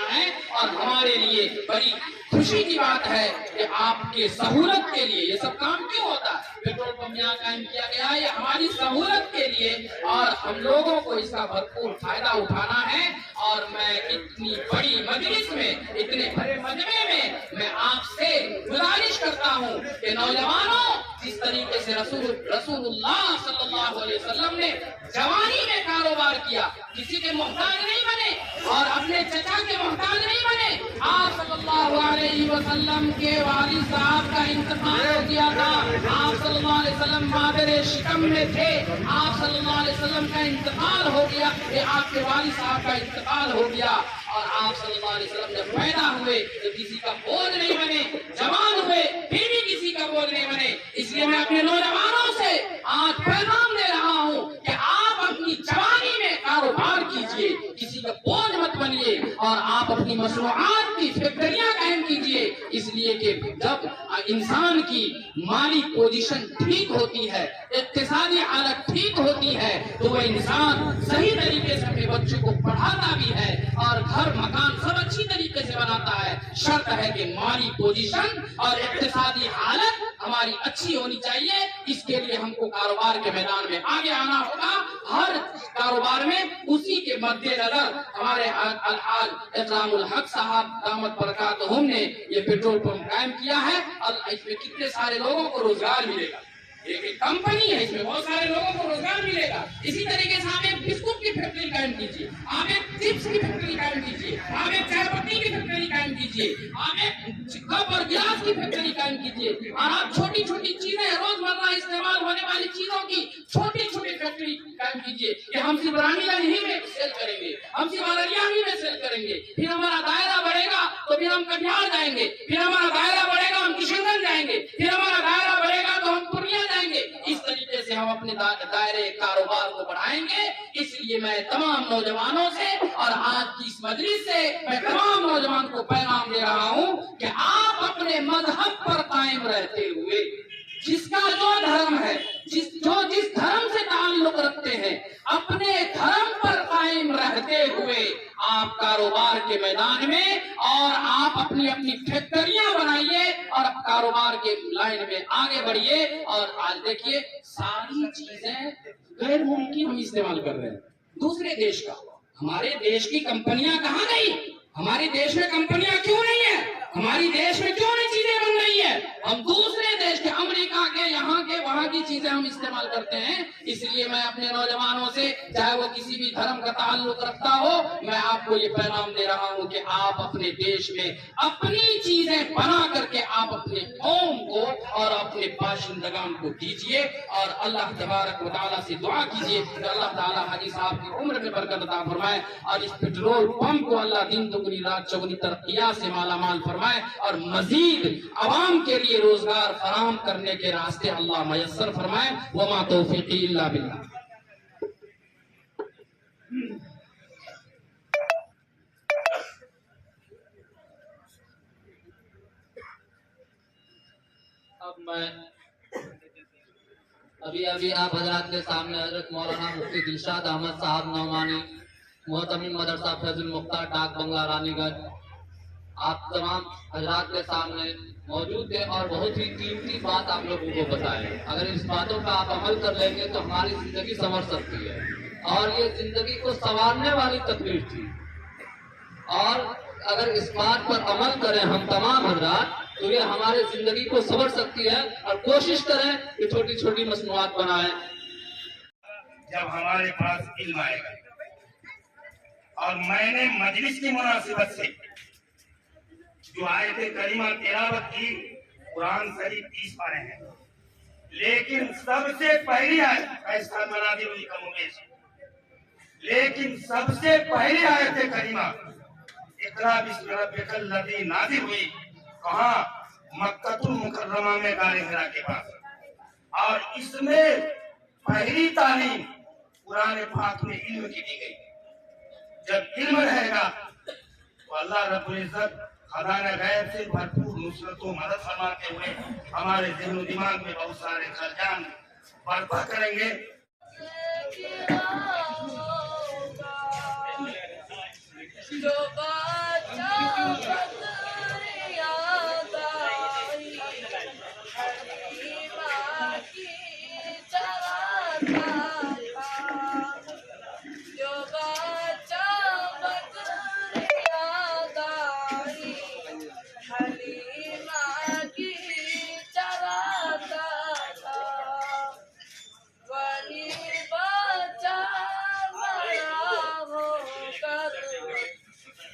है। और हमारे लिए बड़ी खुशी की बात है कि आपके सहूलत के लिए ये सब काम क्यों होता है, पेट्रोल पंप यहाँ कायम किया गया है, ये हमारी सहूलत के लिए, और हम लोगों को इसका भरपूर फायदा उठाना है। और मैं इतनी बड़ी मजलिस में, इतने बड़े मजमे में मैं आपसे गुजारिश करता हूँ कि नौजवानों, जिस तरीके से रसूलुल्लाह सल्लल्लाहु अलैहि वसल्लम ने जवानी में कारोबार किया, किसी के मोहताज नहीं बने और अपने चचा के मोहताज नहीं बने। आप सल्लल्लाहु अलैहि वसल्लम के वालिद साहब का इंतकाल हो गया था, आप सल्लल्लाहु अलैहि वसल्लम मादरे शिकम में थे, आप सल्लल्लाहु अलैहि वसल्लम का इंतकाल हो गया, ये आपके वालिद साहब का इंतकाल हो गया, और आप सल्लल्लाहु अलैहि वसल्लम जब पैदा हुए तो किसी का बोझ नहीं बने, जवान हुए फिर भी किसी का बोझ नहीं बने। इसलिए मैं अपने नौजवानों से आज पैगाम दे रहा हूँ कि आप अपनी जवानी में कारोबार कीजिए, किसी का बोझ मत बनिए, और आप अपनी मसनूआत की फैक्ट्रियां कायम कीजिए। इसलिए कि जब इंसान की माली पोजीशन ठीक होती है, इक्तिसादी हालत ठीक होती है, तो वह इंसान सही तरीके से अपने बच्चों को पढ़ाता भी है और घर मकान सब अच्छी तरीके से बनाता है। शर्त है कि माली पोजीशन और इक्तिसादी हालत ہماری اچھی ہونی چاہیے. اس کے لیے ہم کو کاروبار کے میدان میں آگے آنا ہوگا. ہر کاروبار میں اسی کے مد نظر ہمارے الحاج اکرام الحق صاحب دامت برکاتہم نے یہ پیٹرول پمپ قائم کیا ہے. اللہ اس میں کتنے سارے لوگوں کو روزگار ملے گا. ایک کمپنی ہے, اس میں بہت سارے لوگوں کو روزگار ملے گا. اسی طریقے سے آپ ایک بسکٹ کی فیکٹری قائم کیجیے, آپ ایک چپس کی فیکٹری قائم کیجیے, آپ ایک چائے پتی کی فیکٹری قائم کیجیے, آپ ایک کپ اور گلاس کی فیکٹری قائم کیجیے, اور آپ چھوٹی چھوٹی چیزیں روزمرہ استعمال ہونے والی چیزوں کی چھوٹی چھوٹی فیکٹری قائم کیجیے کہ ہم صرف رانی گنج ہی میں سیل کریں گے, ہم صرف ارریہ ہی میں سیل کریں گے. پھر ہمارا دائرہ بڑھے گا تو پھر ہم کٹیہار جائیں گے, پھر ہمارا دائرہ بڑھے گا ہم کشن گنج جائیں گے, پھر ہمارا دائرہ بڑھے گا تو ہم پورنیہ جائیں گے. اس طریقے سے ہم اپنے دائرے کاروبار کو بڑھائیں گے. اس لیے میں تمام نوجوانوں سے اور آج کی اس مجلس سے میں تمام نوجوان کو پیغام دے رہا ہوں کہ آپ اپنے مذہب پر قائم رہتے ہوئے, جس کا جو دھرم ہے, جس دھرم سے تعلق رکھتے ہیں, اپنے دھرم پر قائم رہتے ہوئے آپ کاروبار کے میدان میں اور آپ اپنی اپنی فیکٹریاں بنائیے اور کاروبار کے لائن میں آگے بڑھیے. اور آج دیکھیے ساری چیزیں غیر ملکی ہم استعمال کر رہے ہیں دوسرے دیش کا. ہمارے دیش کی کمپنیاں کہاں گئی؟ ہمارے دیش میں کمپنیاں کیوں نہیں ہیں؟ ہماری دیش میں کیوں نہیں چیزیں بن رہی ہیں؟ ہم دوسرے دیش کے, امریکہ کے, یہاں کے, وہاں کی چیزیں ہم استعمال کرتے ہیں. اس لیے میں اپنے نوجوانوں سے, چاہے وہ کسی بھی دھرم کا تعلق رکھتا ہو, میں آپ کو یہ پیغام دے رہا ہوں کہ آپ اپنے دیش میں اپنی چیزیں بنا کر کے آپ اپنے قوم کو اور اپنے باشندگان کو دیجیے. اور اللہ تبارک و تعالیٰ سے دعا کیجیے کہ اللہ تعالیٰ حاجی صاحب کی عمر میں برکت عطا فرمائے, اور اس پیٹرول پمپ کو اللہ دن دگنی رات چوگنی ترقیات سے مالا مال فرمائے, اور مزید عوام کے لیے روزگار فراہم کرنے کے راستے اللہ میسر فرمائے. وما توفیقی الا باللہ. اب میں ابھی آپ حضرات کے سامنے حضرت مولانا مفتی دلشاد احمد صاحب نعمانی, محتمم مدرسہ فیض المختار, ڈاک بنگلہ, رانی گنج, آپ تمام حضرات کے سامنے موجود تھے اور بہت ہی قیمتی بات آپ لوگوں کو بتائے. اگر اس باتوں کا آپ عمل کر لیں گے تو ہماری زندگی سنور سکتی ہے, اور یہ زندگی کو سنوارنے والی تقریر تھی. اور اگر اس بات پر عمل کریں ہم تمام حضرات تو یہ ہمارے زندگی کو سنور سکتی ہے. اور کوشش کریں کہ چھوٹی چھوٹی مصنوعات بنائیں. جب ہمارے پاس علم آئے گا, اور میں نے مجلس کی مناسبت سے جو آیت کریمہ تلاوت کی, قرآن شریف 30 پارے ہیں, لیکن سب سے پہلی آیت, ایسا مناظر ہوئی کم و بیش, لیکن سب سے پہلی آیت کریمہ اقرا بسم ربک الذی نازل ہوئی کہاں؟ مکۃ المکرمہ میں غار حرا کے پاس. اور اس میں پہلی تعلیم قرآن پاک میں علم کی دی گئی. جب علم رہے گا تو اللہ رب العزت خزانہ غیب سے بھرپور نصرت و مدد فرماتے ہوئے ہمارے ذہن و دماغ میں بہت سارے خرجان برپا کریں گے.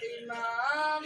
امام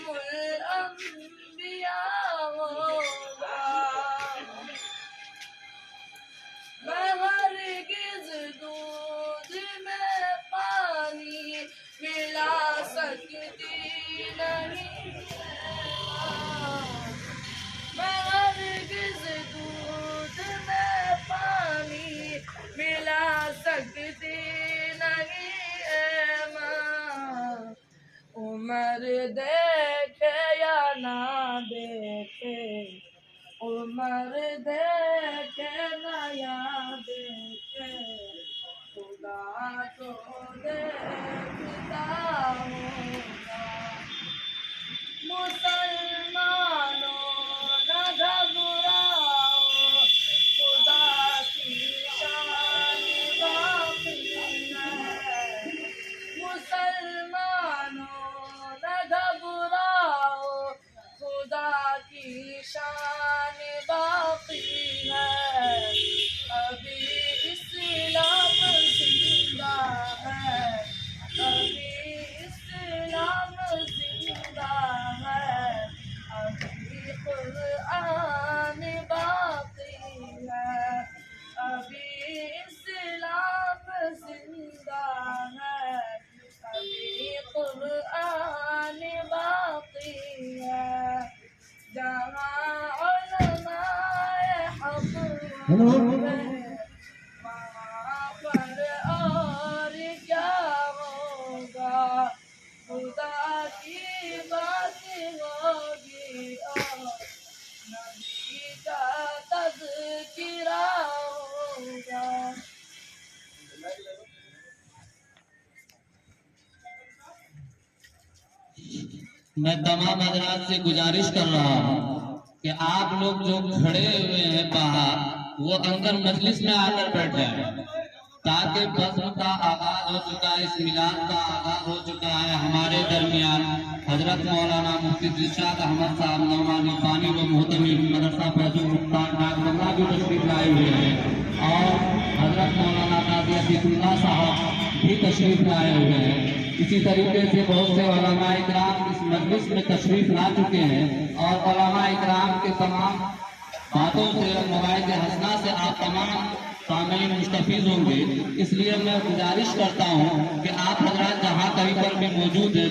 और क्या होगा, खुदा की बात होगी और नबी का तज़किरा होगा। मैं तमाम हजरात से गुजारिश कर रहा हूँ कि आप लोग जो खड़े हुए हैं बाहर, वो अंदर मजलिस में आकर बैठ जाए, ताकि बज़्म का आगाज हो चुका है, इस मिलाद का आगाज हो चुका है। हमारे दरमियान हजरत मौलाना मुफ्ती दिलशाद अहमद साहब नौमानी पानी व मोहतमी मदरसा फैजुल मुख्तार डाकबंगला भी तशरीफ लाए हुए हैं, और हजरत मौलाना काजी अतीकुल्लाह साहब भी तशरीफ लाए हुए हैं। इसी तरीके से बहुत से उलमा इकराम इस मजलिस में तशरीफ ला चुके हैं, और उलमा इकराम के तमाम बातों से और मवाइद हसना से आप तमाम सामीन मुस्तफीज होंगे। इसलिए मैं गुजारिश करता हूँ कि आप हजरात जहाँ कहीं पर भी मौजूद हैं,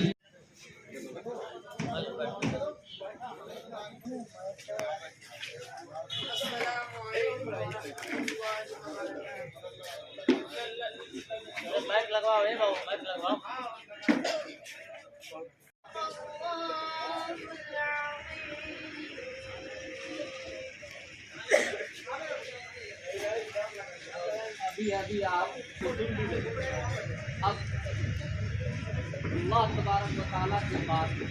माइक लगवाओ, बाबू माइक लगवाओ। अभी आप अब अल्लाह तबारक व तआला के पास के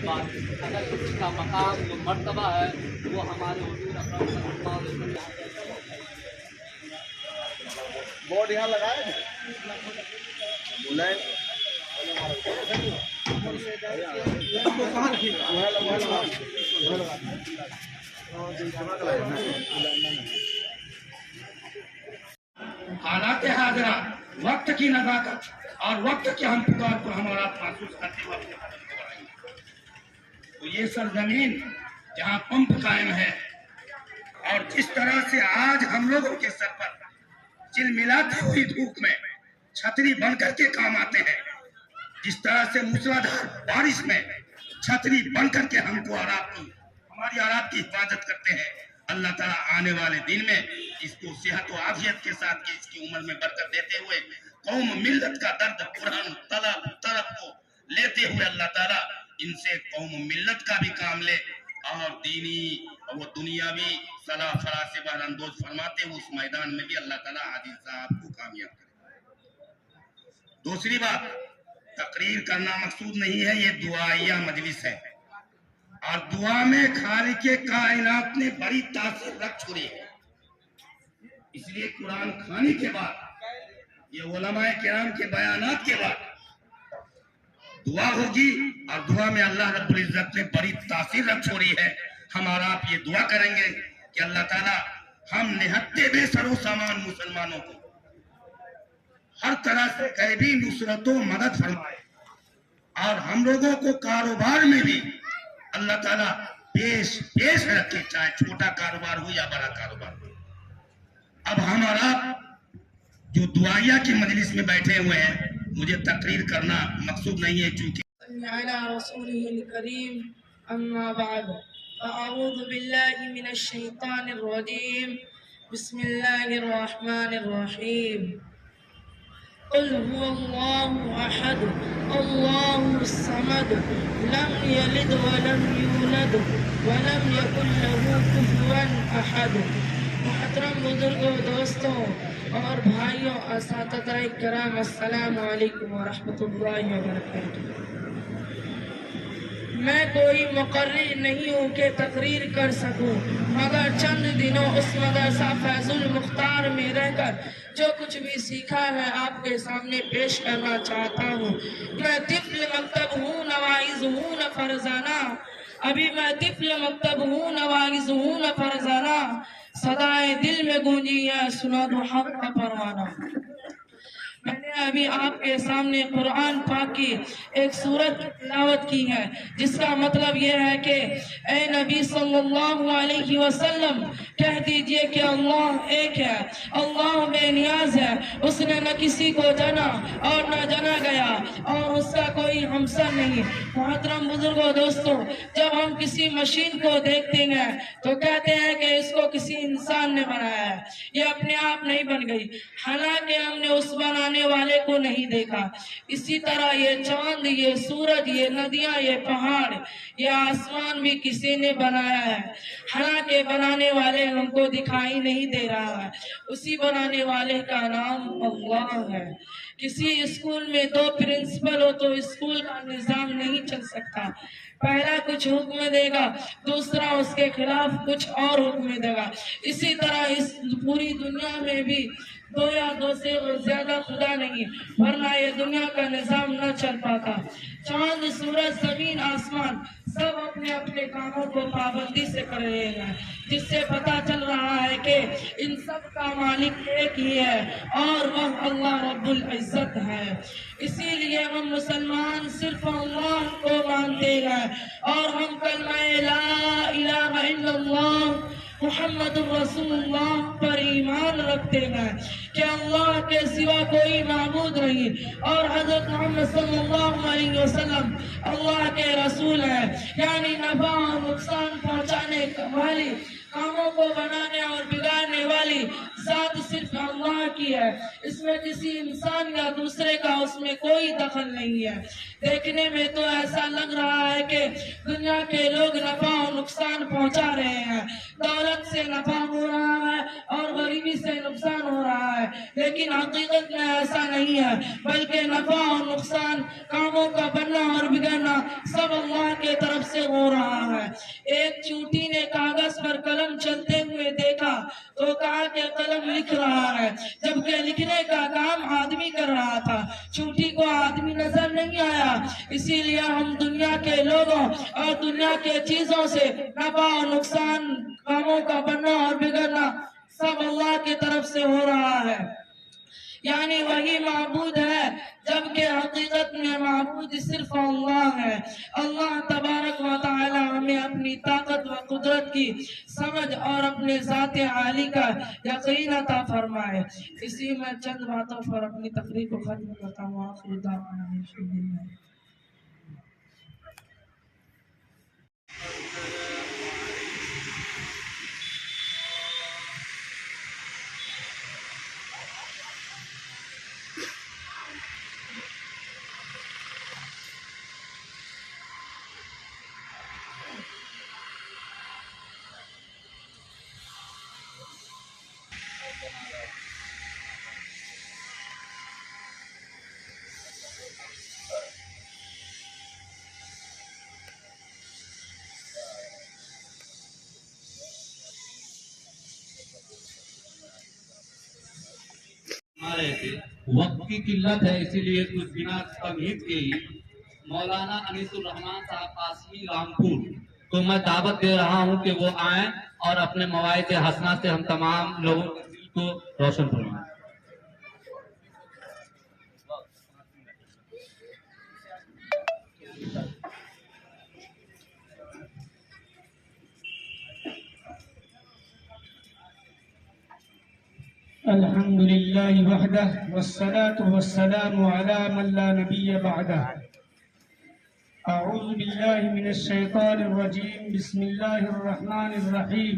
बाद अगर किसी का मकाम जो मर्तबा है वो हमारे हुजूर अकरम सल्लल्लाहु अलैहि वसल्लम बोर्ड यहाँ लगाए बुलाए हालात हाजरा, वक्त की नजाकत और वक्त के हम पुकार को हमारा महसूस करते वक्त तो ये सरजमीन जहाँ पंप कायम है, और जिस तरह से आज हम लोगों के सर पर चिलमिलाती हुई धूप में छतरी बन करके काम आते हैं, जिस तरह से मूसलाधार बारिश में छतरी बन करके हमको हमारी आरात की हिफाजत करते हैं, अल्लाह ताला आने वाले दिन में इसको सेहत व आफियत के साथ की इसकी उम्र में बरकत देते हुए कौम मिल्लत का दर्द कुरान तलब को लेते हुए अल्लाह ताला इनसे कौम मिल्लत का भी काम ले, और दीनी वो दुनियावी सलाह फराज से बहरंदोज फरमाते हुए उस मैदान में भी अल्लाह ताला हाजी साहब को कामयाब करे। दूसरी बात, तकरीर करना मकसूद नहीं है, ये दुआया मजलिस है, और दुआ में खालिके कायनात ने बड़ी तासीर रख छोड़ी है। इसलिए कुरान खाने के बाद, ये उलमाए किराम के बयानात के बाद दुआ होगी, और दुआ में अल्लाह रब्बुल इज्जत ने बड़ी तासीर रख छोड़ी है। हमारा आप ये दुआ करेंगे कि अल्लाह ताला हम निहत्ते बेसरो सामान मुसलमानों को हर तरह से गैबी नुसरतों मदद फरमाए, और हम लोगों को कारोबार में भी अल्लाह ताला पेश रखे, चाहे छोटा कारोबार हो या बड़ा कारोबार हो। अब हमारा जो दुआया की मजलिस में बैठे हुए हैं, मुझे तकरीर करना मकसूद नहीं है, चूंकि अम्मा बाद अऊज़ु बिल्लाहि मिनश शैतानिर रजीम बिस्मिल्लाहिर रहमानिर रहीम कुल हुवल्लाहु अहद अल्लाहुस समद लम यलिद व लम यूलद व लम यकुल लहू कुफुवन अहद। मुहतरम बुजुर्गों, दोस्तों और भाइयों, असातिज़ाए किराम, अस्सलामु अलैकुम व रहमतुल्लाहि व बरकातुहू। मैं कोई मुकर्रिर नहीं हूँ कि तकरीर कर सकूँ, मगर चंद दिनों उस मदरसा फैजुल मुख्तार में रहकर जो कुछ भी सीखा है आपके सामने पेश करना चाहता हूँ। मैं तिफ़्ल मकतब हूँ, नवाइज़ हूँ न फरजाना, अभी मैं तिफ़्ल मकतब हूँ, नवाइज़ हूँ न फरजाना, सदाए दिल में गूंजी है सुना दो हक का परवाना। मैंने ابھی آپ کے سامنے قرآن پاک کی ایک سورت کی تلاوت کی ہے، جس کا مطلب یہ ہے کہ اے نبی صلی اللہ علیہ وسلم کہہ دیجئے کہ اللہ ایک ہے، اللہ بے نیاز ہے، اس نے نہ کسی کو جنا اور نہ جنا گیا اور اس کا کوئی ہمسر نہیں۔ محترم بزرگوں دوستوں، جب ہم کسی مشین کو دیکھتے ہیں تو کہتے ہیں کہ اس کو کسی انسان نے بنایا ہے، یہ اپنے آپ نہیں بن گئی، حالانکہ ہم نے اس بنانے والے کو نہیں دیکھا۔ اسی طرح یہ چاند، یہ سورج، یہ ندیاں، یہ پہاڑ، یہ آسمان بھی کسی نے بنایا ہے، حالانکہ بنانے والے ہم کو دکھائی نہیں دے رہا ہے، اسی بنانے والے کا نام اللہ ہے۔ کسی اسکول میں 2 پرنسپل ہو تو اسکول کا نظام نہیں چل سکتا، پہلا کچھ حکم دے گا، دوسرا اس کے خلاف کچھ اور حکم دے گا۔ اسی طرح اس پوری دنیا میں بھی 2 یا 2 سے زیادہ خدا نہیں، ورنہ یہ دنیا کا نظام نہ چل پاتا۔ چاند، سورج، زمین، آسمان سب اپنے اپنے کاموں کو پابندی سے کر رہے ہیں، جس سے پتا چل رہا ہے کہ ان سب کا مالک ایک ہی ہے اور وہ اللہ رب العزت ہے۔ اسی لیے ہم مسلمان صرف اللہ کو مانتے ہیں اور ہم کلمہ لا الہ الا اللہ محمد رسول اللہ پر ایمان رکھتے ہیں کہ اللہ کے سوا کوئی معبود نہیں اور حضرت محمد صلی اللہ علیہ وسلم اللہ کے رسول ہیں، یعنی نفع اور نقصان پہنچانے والی، کاموں کو بنانے اور بگاڑنے والی ذات صرف اللہ کی ہے، اس میں کسی انسان یا دوسرے کا اس میں کوئی دخل نہیں ہے۔ دیکھنے میں تو ایسا لگ رہا ہے کہ دنیا کے لوگ نفع اور نقصان پہنچا رہے ہیں، دولت سے نفع ہو رہا ہے اور غریبی سے نقصان ہو رہا ہے، لیکن حقیقت میں ایسا نہیں ہے، بلکہ نفع اور نقصان، کاموں کا بننا اور بگڑنا سب اللہ کے طرف سے ہو رہا ہے۔ ایک چونٹی نے کاغذ پر قلم چلتے ہوئے دیکھا تو کہا کہ قلم لکھ رہا ہے، جبکہ لکھنے کا کام آدمی کر رہا تھا، چونٹی کو آدمی نظر نہیں آیا۔ اسی لیے ہم دنیا کے لوگوں اور دنیا کے چیزوں سے نفع اور نقصان، کاموں کا بننا اور بگڑنا سب اللہ کی طرف سے ہو رہا ہے، یعنی وہی معبود ہے، جبکہ حقیقت میں معبود صرف اللہ ہے۔ اللہ تبارک و تعالی ہمیں اپنی طاقت و قدرت کی سمجھ اور اپنے ذات عالی کا یقین عطا فرمائے۔ اسی میں چند باتوں پر اپنی تقریر کو ختم کرتا ہوں۔ آخر دعوانا الحمدللہ۔ وقت کی قلت ہے، اسی لیے کچھ بنا تمہید کے ہی مولانا انیس الرحمان صاحب قاسمی رامپور کو میں دعوت دے رہا ہوں کہ وہ آئیں اور اپنے مواعظ حسنہ سے ہم تمام لوگوں کے دل کو روشن فرمائیں۔ الحمد لله وحده والصلاة والسلام على من لا نبي بعده۔ أعوذ بالله من الشيطان الرجيم، بسم الله الرحمن الرحيم۔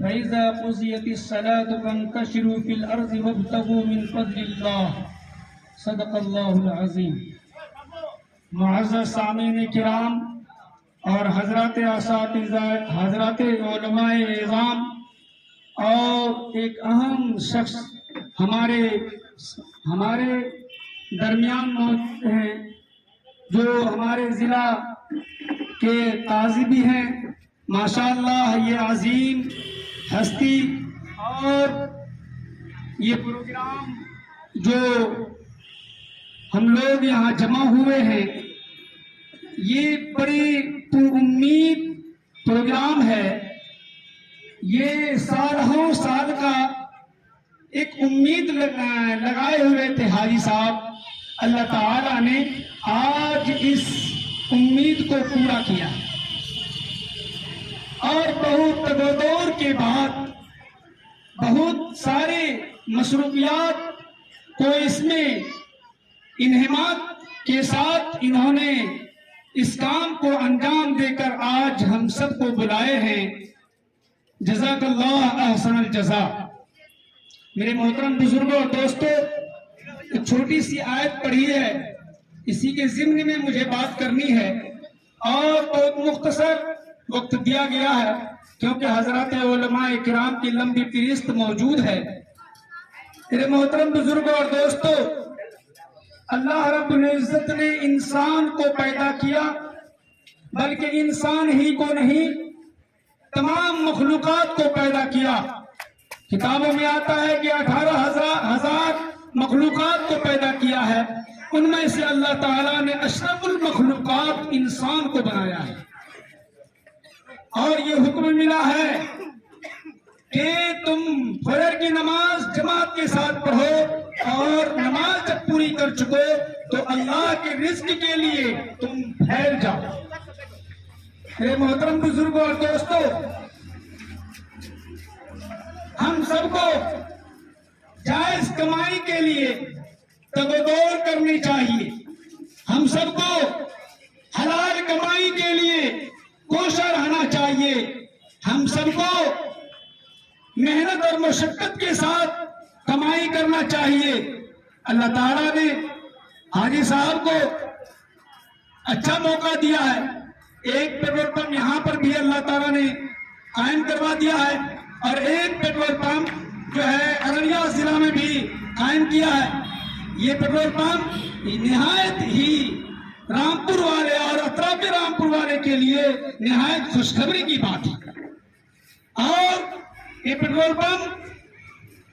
فإذا قضيت الصلاة فانتشروا في الأرض وابتغوا من فضل الله، صدق الله العظيم۔ معزز سامعین کرام اور حضرات اساتذہ، حضرات علماء اعظام اور ایک اہم شخص ہمارے درمیان موجود ہیں جو ہمارے ضلع کے قاضی بھی ہیں، ماشاءاللہ یہ عظیم ہستی اور یہ پروگرام جو ہم لوگ یہاں جمع ہوئے ہیں یہ بڑی امید پروگرام ہے۔ یہ سالوں سال کا ایک امید لگائے ہوئے تھے حاجی صاحب، اللہ تعالیٰ نے آج اس امید کو پورا کیا، اور بہت تگودور کے بعد بہت سارے مصروفیات کو اس میں انہمات کے ساتھ انہوں نے اس کام کو انجام دے کر آج ہم سب کو بلائے ہیں۔ جزاک اللہ احسن الجزا۔ میرے محترم بزرگوں اور دوستوں، ایک چھوٹی سی آیت پڑھی ہے، اسی کے ضمن میں مجھے بات کرنی ہے، اور بہت مختصر وقت دیا گیا ہے کیونکہ حضرات علماء کرام کی لمبی فہرست موجود ہے۔ میرے محترم بزرگوں اور دوستوں، اللہ رب العزت نے انسان کو پیدا کیا، بلکہ انسان ہی کو نہیں، تمام مخلوقات کو پیدا کیا۔ کتابوں میں آتا ہے کہ 18,000 مخلوقات کو پیدا کیا ہے، ان میں سے اللہ تعالیٰ نے اشرف المخلوقات انسان کو بنایا ہے، اور یہ حکم ملا ہے کہ تم فجر کی نماز جماعت کے ساتھ پڑھو، اور نماز جب پوری کر چکو تو اللہ کے رزق کے لیے تم پھیل جاؤ۔ میرے محترم بزرگوں اور دوستوں، ہم سب کو جائز کمائی کے لیے تگودور کرنی چاہیے، ہم سب کو حلال کمائی کے لیے کوشاں رہنا چاہیے، ہم سب کو محنت اور مشقت کے ساتھ کمائی کرنا چاہیے۔ اللہ تعالیٰ نے حاجی صاحب کو اچھا موقع دیا ہے، ایک پیٹرول پمپ یہاں پر بھی اللہ تعالیٰ نے قائم کروا دیا ہے، اور ایک پیٹرول پمپ جو ہے ارریہ ضلع میں بھی قائم کیا ہے۔ یہ پیٹرول پمپ نہایت ہی رامپور والے اور اطراف رامپور والے کے لیے نہایت خوشخبری کی بات ہے، اور یہ پیٹرول پمپ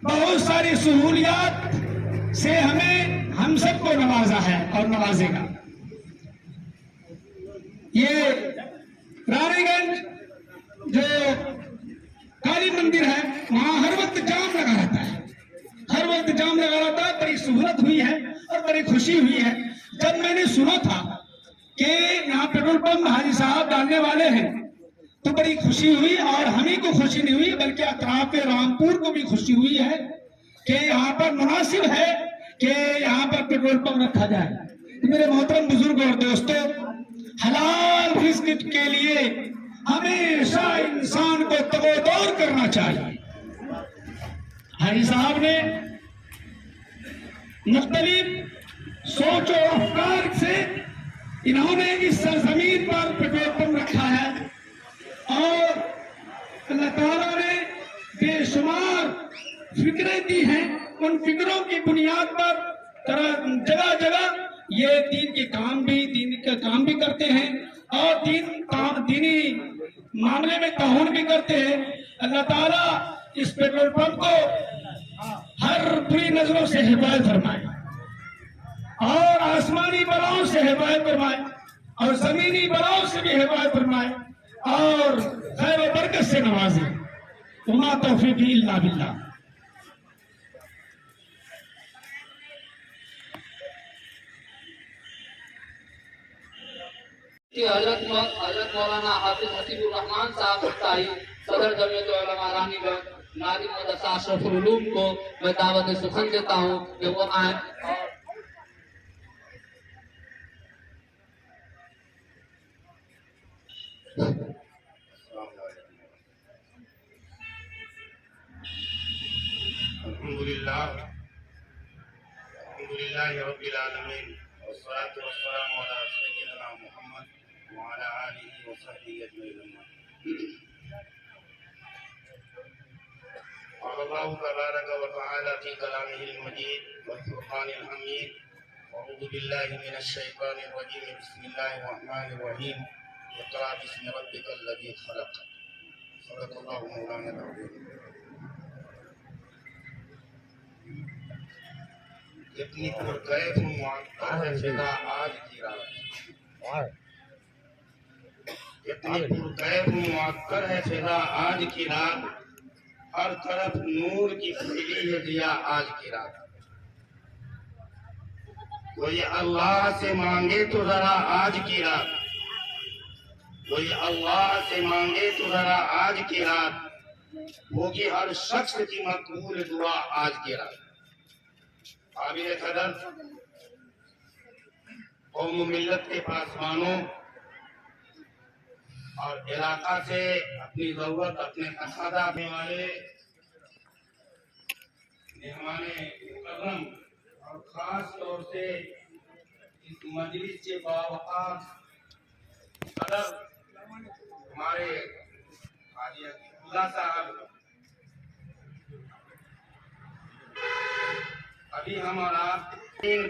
بہت ساری سہولیات سے ہم سب کو نوازا ہے اور نوازے گا۔ یہ رانی گنج جو کالی مندر ہے، وہاں ہر وقت جام لگا رہتا ہے، ہر وقت جام لگا رہتا ہے۔ بڑی سہولت ہوئی ہے اور بڑی خوشی ہوئی ہے جب میں نے سنا تھا کہ یہاں پیٹرول پمپ حاجی صاحب ڈالنے والے ہیں، تو بڑی خوشی ہوئی، اور ہمیں کو خوشی نہیں ہوئی بلکہ اطراف رامپور کو بھی خوشی ہوئی ہے کہ یہاں پر مناسب ہے کہ یہاں پر پیٹرول پمپ رکھا جائے۔ میرے محترم بزرگ اور دوستوں، حلال رزق کے لیے ہمیشہ انسان کو تگودور کرنا چاہیے۔ حاجی صاحب نے مختلف سوچ و افکار سے انہوں نے اس سرزمین پر پیٹرول پمپ رکھا ہے، اور اللہ تعالیٰ نے بے شمار فکریں دی ہیں، ان فکروں کی بنیاد پر جگہ جگہ یہ دین کا کام بھی کرتے ہیں، اور دینی معاملے میں تعاون بھی کرتے ہیں۔ اللہ تعالیٰ اس پیٹرول پمپ کو ہر بری نظروں سے حفاظت فرمائے، اور آسمانی بلاؤں سے حفاظت فرمائے، اور زمینی بلاؤں سے بھی حفاظت فرمائے، اور خیر و برکت سے نوازے۔ وما توفیقی الا باللہ۔ حضرت مولانا حافظ حسیب الرحمان صاحب مفتاحی صدر جمعیت علماء رانی گنج ناظم مدرسہ اشرف العلوم کو میں دعوت سخن دیتا ہوں کہ وہ آئیں۔ الحمدللہ رب العالمین، والصلاة والسلام علی سیدنا محمد وعلى آله وصحبه أجمعين۔ قال الله تبارك وتعالى في كلامه المجيد والفرقان الحميد: أعوذ بالله من الشيطان الرجيم، بسم الله الرحمن الرحيم، اقرأ باسم ربك الذي خلق، صدق الله مولانا العظيم۔ اتنی پرکیف معطر ہے فضا آج کی رات، اتنی پرکیف معطر ہے فضا آج کی رات، ہر طرف نور کی پھیلی ہے ضیا آج کی رات. کوئی اللہ سے مانگے تو ذرا آج کی رات, کوئی اللہ سے مانگے تو ذرا آج کی رات, ہوگی ہر شخص کی مقبول دعا آج کی رات. قابل قدر قوم و ملت کے پاسبانوں اور علاقہ سے اپنی ضرورت اپنے تقاضا دینے والے مہمان مکرم اور خاص طور سے اس مجلس کے باوقار صدر ہمارے حاجی اللہ صاحب, ابھی ہمارا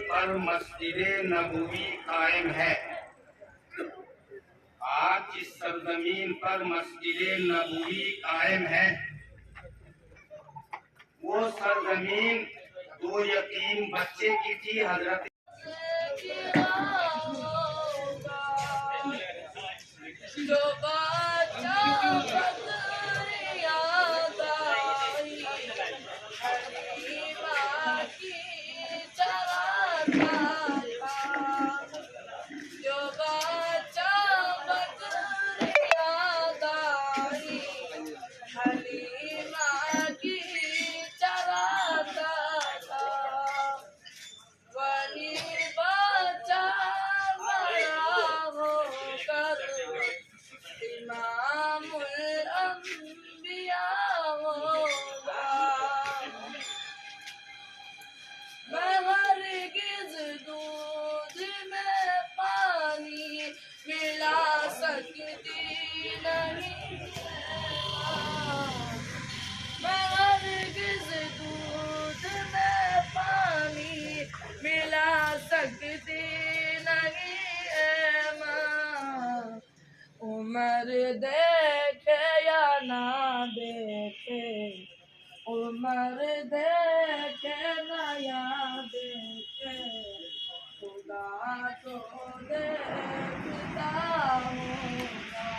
پر مسجد نبوی قائم ہے. آج جس سرزمین پر مسجد نبوی قائم ہے وہ سرزمین 2 یتیم بچے کی تھی. حضرت عمر دیکھے یا نہ دیکھے, عمر دیکھے نہ یا دیکھے, خدا تو دیکھتا ہوگا.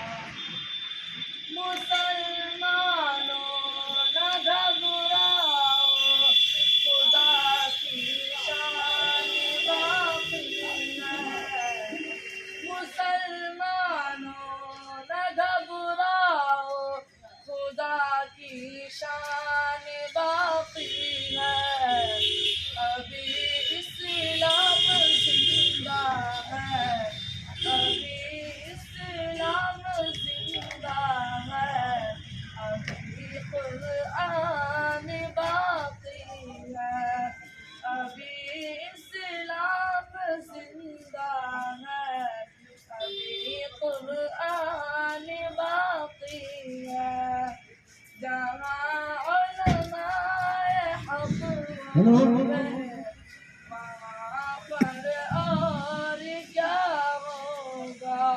مسلمانوں نہ گھبراؤ, خدا کی شان باقی ہے. مسلمانوں نہ گھبراؤ, خدا کی شان باقی ہے. ابھی اسلام زندہ ہے, ابھی اسلام زندہ ہے, ابھی قرآن باقی ہے, ابھی اسلام زندہ ہے, ابھی قرآن باقی ہے. جہاں علماء حق ہوں وہاں پر اور کیا ہوگا.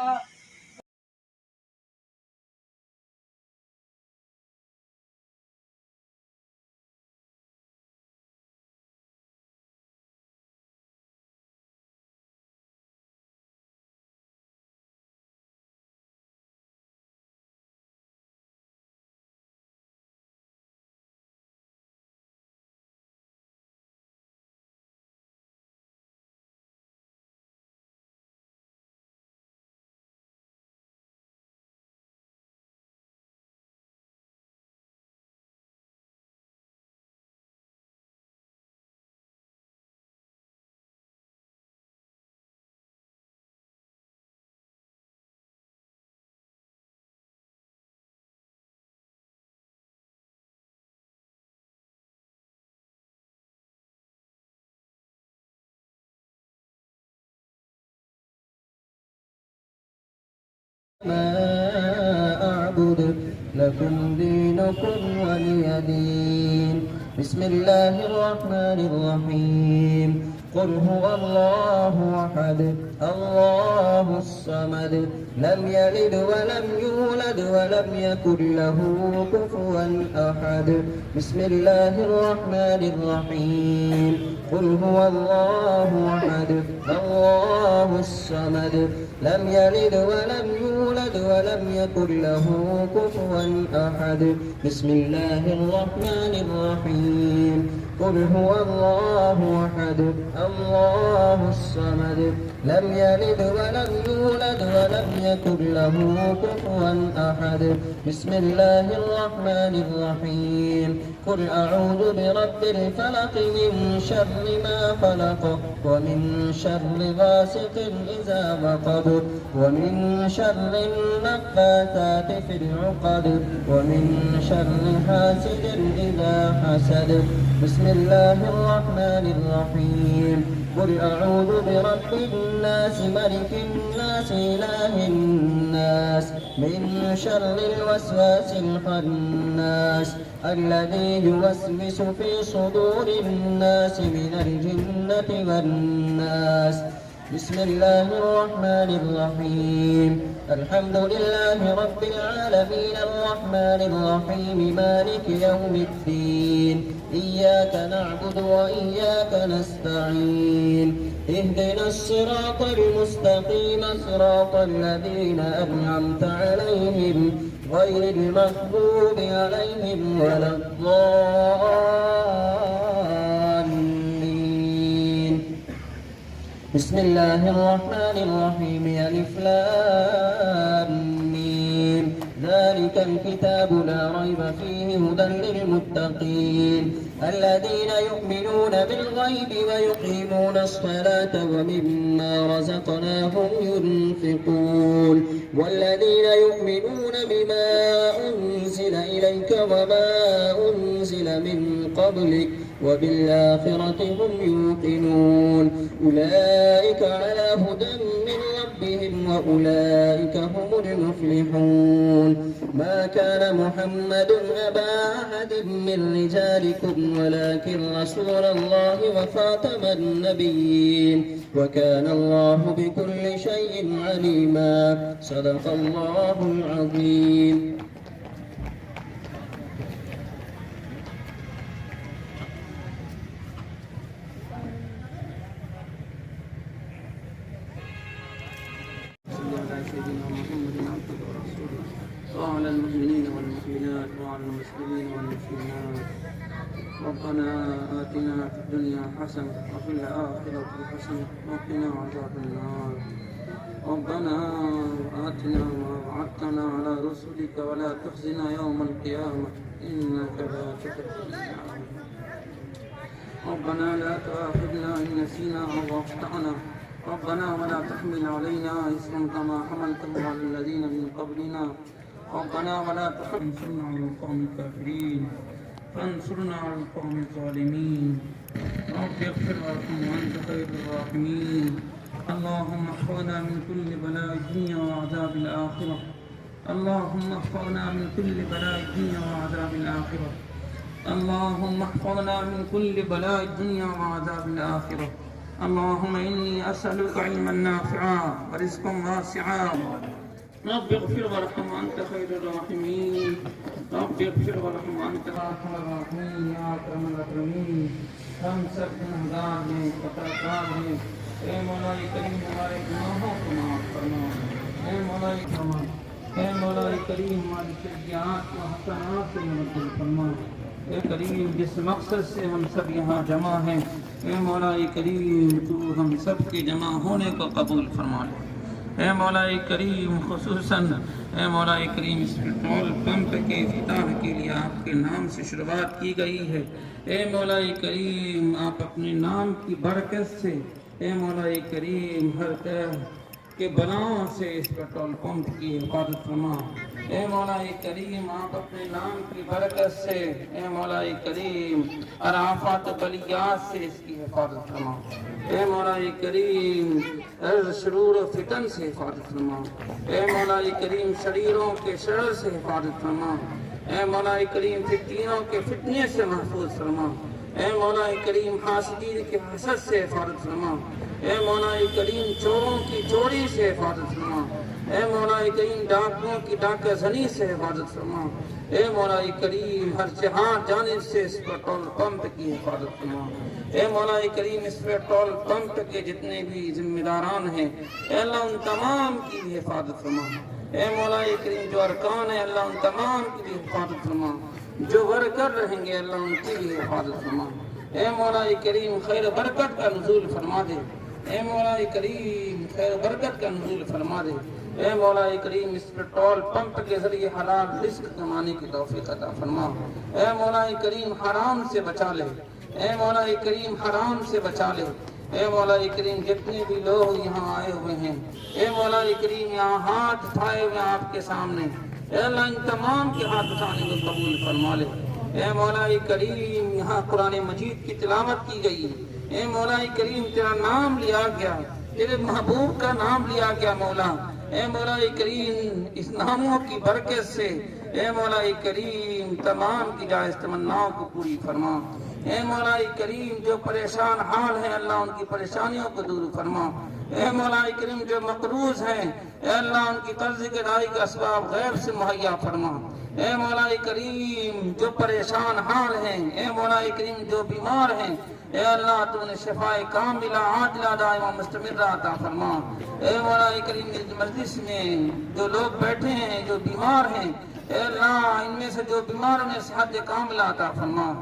ما أعبد لكم دينكم ولي دين. بسم الله الرحمن الرحيم. قل هو الله أحد الله الصمد لم يلد ولم يولد ولم يكن له كفوا أحد بسم الله الرحمن الرحيم قل هو الله أحد الله الصمد لم يلد ولم يولد ولم يكن له كفوا أحد بسم الله الرحمن الرحيم قل هو الله أحد الله الصمد لم يلد ولم يولد ولم يكن له كفوا أحد بسم الله الرحمن الرحيم قل أعوذ برب الفلق من شر ما خلق ومن شر غاسق إذا وقب ومن شر النفاثات في العقد ومن شر حاسد إذا حسد بسم الله الرحمن الرحيم قل أعوذ برب الناس ملك الناس إله الناس من شر الوسواس الخناس الذي يوسوس في صدور الناس من الجنة والناس بسم الله الرحمن الرحيم الحمد لله رب العالمين الرحمن الرحيم مالك يوم الدين إياك نعبد وإياك نستعين اهدنا الصراط المستقيم صراط الذين أنعمت عليهم غير المغضوب عليهم ولا الضالين بسم الله الرحمن الرحيم ألف لام ميم ذلك الكتاب لا ريب فيه هدى للمتقين الذين يؤمنون بالغيب ويقيمون الصلاة ومما رزقناهم ينفقون والذين يؤمنون بما أنزل إليك وما أنزل من قبلك وبالآخرة هم يوقنون أولئك على هدى من ربهم وأولئك هم المفلحون ما كان محمد أبا أحد من رجالكم ولكن رسول الله وخاتم النبيين وكان الله بكل شيء عليما صدق الله العظيم وعلى المؤمنين والمؤمنات وعلى المسلمين والمسلمات ربنا آتنا في الدنيا حسنة وفي الآخرة حسنة وقنا عذاب النار ربنا آتنا ما وعدتنا على رسلك ولا تخزنا يوم القيامة إنك لا تخلف الميعاد ربنا لا تؤاخذنا إن نسينا أو أخطأنا ربنا ولا تحمل علينا إصرا كما حملته على الذين من قبلنا ربنا ولا تحملنا على القوم الكافرين فانصرنا على القوم الظالمين رب اغفر وارحم وأنت خير الراحمين اللهم احفظنا من كل بلاء الدنيا وعذاب الآخرة اللهم احفظنا من كل بلاء الدنيا وعذاب الآخرة اللهم احفظنا من كل بلاء الدنيا وعذاب الآخرة اللهم إني أسألك علما نافعا ورزقا واسعا رب اغفر وارحم وأنت خير الراحمين رب اغفر وارحم وأنت أرحم الراحمين يا أكرم الأكرمين ہم سب گنہگار ہیں خطاکار ہیں اے مولا کریم ہمارے گناہوں کو معاف فرما اے مولا کریم اے مولا کریم ہماری سیئات و حسنات سے مبدل فرما اے کریم جس مقصد سے ہم سب یہاں جمع ہیں اے مولا کریم تو ہم سب کے جمع ہونے کو قبول فرما لے اے مولا کریم خصوصاً اے مولا کریم اس پیٹرول پمپ کے افتتاح کے لیے آپ کے نام سے شروعات کی گئی ہے اے مولا کریم آپ اپنے نام کی برکت سے اے مولا کریم ہر طرح کے بلاؤں سے اس پیٹرول پمپ کی حفاظت فرما اے مولا کریم آپ اپنے نام کی برکت سے اے مولا کریم اور آفات و بلیات سے اس کی حفاظت فرما اے مولا کریم شرور و فتن سے حفاظت فرما اے مولا کریم شریروں کے شرر سے حفاظت فرما اے مولا کریم فتنوں کے فتنے سے محفوظ فرما اے مولا کریم حاسدین کے حسد سے حفاظت فرما، اے مولا کریم چوروں کی چوری سے حفاظت فرما، اے مولا کریم ڈاکوؤں کی ڈاکہ زنی سے حفاظت فرما، اے مولا کریم ہر جہاں جانب سے اس پیٹرول پمپ کی حفاظت فرما، اے مولا کریم اس پیٹرول پمپ کے جتنے بھی ذمہ داران ہیں اے اللہ ان تمام کی بھی حفاظت فرما، اے مولا کریم جو ارکان ہیں اللہ ان تمام کی بھی حفاظت فرما، جو ورکر رہیں گے اللہ ان کی بھی حفاظت فرما، اے مولا کریم خیر برکت کا نزول فرما دے، اے مولا کریم خیر برکت کا نزول فرما دے، اے مولا کریم اس پیٹرول پمپ کے ذریعے حلال رزق کمانے کی توفیق عطا فرما، اے مولا کریم حرام سے بچا لے، اے مولا کریم حرام سے بچا لے، اے مولا کریم جتنے بھی لوگ یہاں آئے ہوئے ہیں اے مولا کریم یہاں ہاتھ اٹھائے ہوئے آپ کے سامنے اے اللہ ان تمام کے ہاتھ اٹھانے کو قبول فرما لے، اے مولا کریم یہاں قرآن مجید کی تلاوت کی گئی، اے مولا کریم تیرا نام لیا گیا، تیرے محبوب کا نام لیا گیا مولا، اے مولا کریم اس ناموں کی برکت سے اے مولا کریم تمام کی جائز تمناؤں کو پوری فرما، اے مولا کریم جو پریشان حال ہیں اللہ ان کی پریشانیوں کو دور فرما، اے مولا کریم جو مقروض ہیں اے اللہ ان کی قرض کی ادائیگی کا اسباب غیب سے مہیا فرما، اے مولا کریم جو پریشان حال ہیں اے مولا کریم جو بیمار ہیں اے اللہ تو انہیں شفائے کاملہ عاجلہ دائمہ مستمرہ عطا فرما، اے مولا کریم اس مجلس میں جو لوگ بیٹھے ہیں جو بیمار ہیں اے اللہ ان میں سے جو بیمار انہیں صحت کاملہ عطا فرما،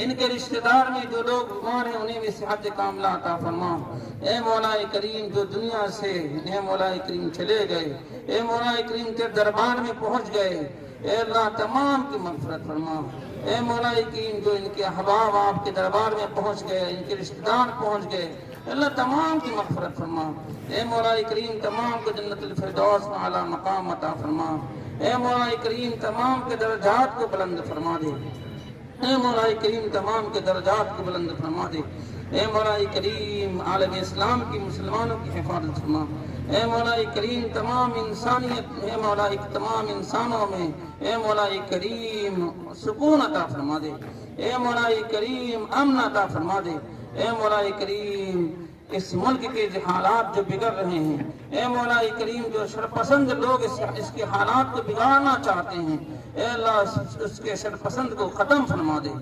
ان کے رشتہ دار میں جو لوگ بیمار ہیں انہیں بھی صحت کاملہ عطا فرما، اے مولا کریم جو دنیا سے اے مولا کریم چلے گئے اے مولا کریم تیرے دربار میں پہنچ گئے اے اللہ تمام کی مغفرت فرما، اے مولا کریم جو ان کے احباب آپ کے دربار میں پہنچ گئے ان کے رشتہ دار پہنچ گئے اللہ تمام کی مغفرت فرما، اے مولا کریم تمام کو جنت الفردوس میں اعلیٰ مقام عطا فرما، اے مولا کریم تمام کے درجات کو بلند فرما دے، اے مولا کریم تمام کے درجات کو بلند فرما دے، اے مولا کریم عالم اسلام کی مسلمانوں کی حفاظت فرما، اے مولا کریم تمام انسانیت اے مولا تمام انسانوں میں اے مولا کریم سکون عطا فرما دے، اے مولا کریم امن عطا فرما دے، اے مولا کریم اس ملک کے حالات جو بگڑ رہے ہیں اے مولا کریم جو شرپسند لوگ اس کے حالات کو بگاڑنا چاہتے ہیں اے اللہ اس کے شرپسند کو ختم فرما دے،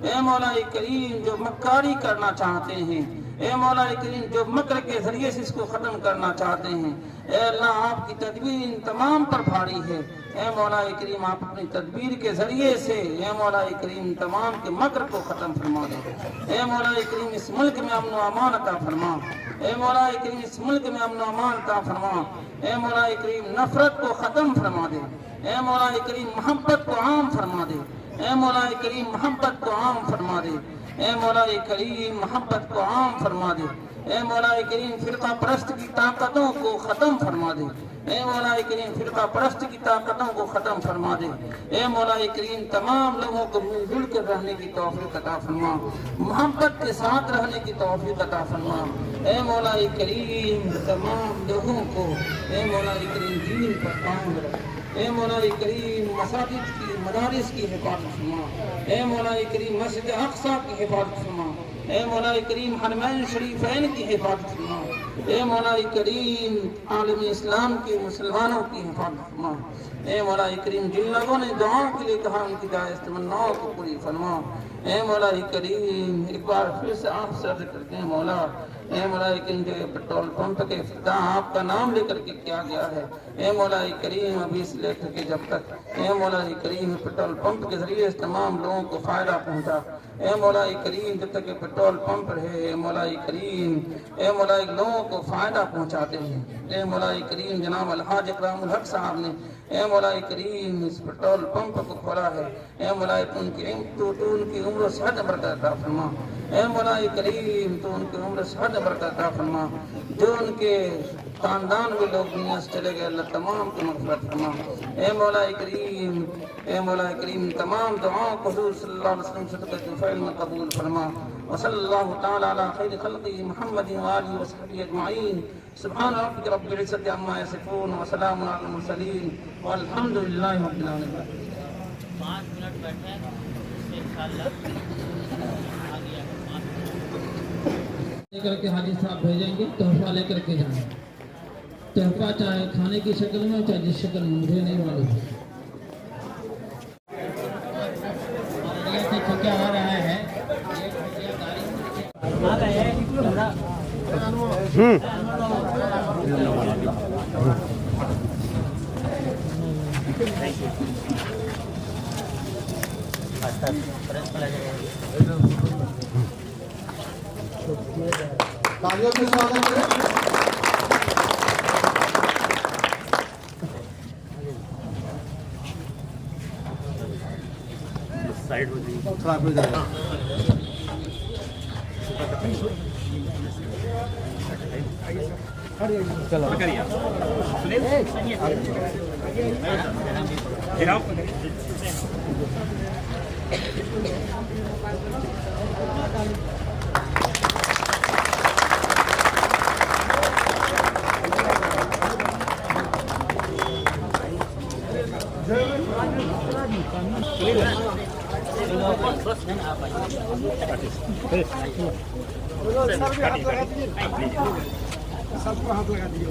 اے مولا کریم جو مکاری کرنا چاہتے ہیں اے مولا کریم جو مکر کے ذریعے سے اس کو ختم کرنا چاہتے ہیں اے اللہ آپ کی تدبیر ان تمام پر بھاری ہے، اے مولا کریم آپ اپنی تدبیر کے ذریعے سے اے مولا کریم تمام کے مکر کو ختم فرما دے، اے مولا کریم اس ملک میں امن و امان عطا فرما، اے مولا کریم اس ملک میں امن و امان عطا فرما، اے مولا کریم نفرت کو ختم فرما دے، اے مولا کریم محبت کو عام فرما دے، اے مولا کریم محبت کو عام فرما دے، اے مولا کریم محبت کو عام فرما دے، اے مولا کریم فرقہ پرست کی طاقتوں کو ختم فرما دے، اے مولا کریم فرقہ پرست کی طاقتوں کو ختم فرما دے، اے مولا کریم تمام لوگوں کو مل جل کر رہنے کی توفیق عطا فرما، محبت کے ساتھ رہنے کی توفیق عطا فرما، اے مولا کریم تمام لوگوں کو اے مولا کریم دین پر قائم رکھ، اے مولا کریم مساجد کی مدارس کی حفاظت فرما، اے مولا کریم مسجد اقصی کی حفاظت فرما، اے مولا کریم حرمین شریفین کی حفاظت فرما، اے مولا کریم عالم اسلام کے مسلمانوں کی حفاظت فرما، اے مولا کریم جن لوگوں نے دعاؤں کے لیے کہا ان کی جائز تمناؤں کو پوری فرما، اے مولا کریم ایک بار پھر سے آپ سے عرض کرتے ہیں مولا اے مولا کریم جو پیٹرول پمپ کے افتتاح آپ کا نام لے کر کے کیا گیا ہے اے مولا کریم ابھی سے لے کر کے جب تک اے مولا کریم پیٹرول پمپ کے ذریعے اس تمام لوگوں کو فائدہ پہنچا، اے مولا کریم جب تک پیٹرول پمپ رہے اے مولا کریم اے مولا لوگوں کو فائدہ پہنچاتے ہیں، اے مولا کریم جناب الحاج اکرام الحق صاحب نے اے مولا کریم اس پیٹرول پمپ کو کھولا ہے، اے مولا ان کی عمر و صحت برکت عطا فرما، اے مولا کریم تو ان کی عمر و صحت برکت عطا فرما، جو ان کے خاندان میں لوگ دنیا سے چلے گئے اللہ تمام کی مغفرت فرما، اے مولا کریم تمام دعاؤں کو حضور صلی اللہ علیہ وسلم صدقۃ فعل میں قبول فرما، وصلی اللہ تعالی علی خیر خلقہ محمد وآلہ وصحبہ اجمعین، سبحان ربک رب العزۃ عما یصفون وسلام علی المرسلین والحمد للہ رب العالمین۔ 5 منٹ بیٹھے انشاءاللہ آ گیا۔ करके हाजी साहब भेजेंगे, तोहफा लेकर के जाएं। तोहफा चाहे खाने की शक्ल में चाहे जिस शक्ल में, मुझे नहीं मालूम। क्या आ रहा है तालियों से स्वागत करें। साइड हो जाइए, थोड़ा आगे जाइए। चलो सबको हाथ लगा दिए।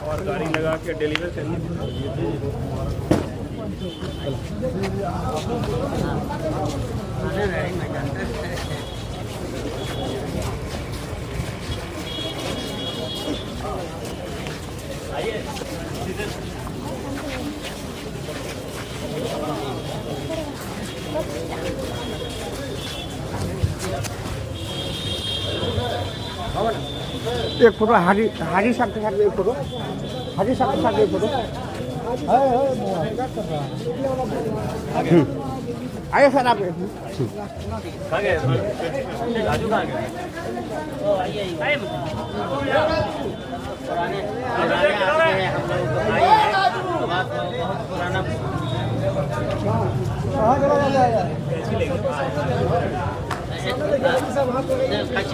और गाड़ी लगा के डिलीवर एक फोटो हाजी साहब के साथ एक फोटो, हाजी साहब के साथ एक फोटो। आइए सर आप।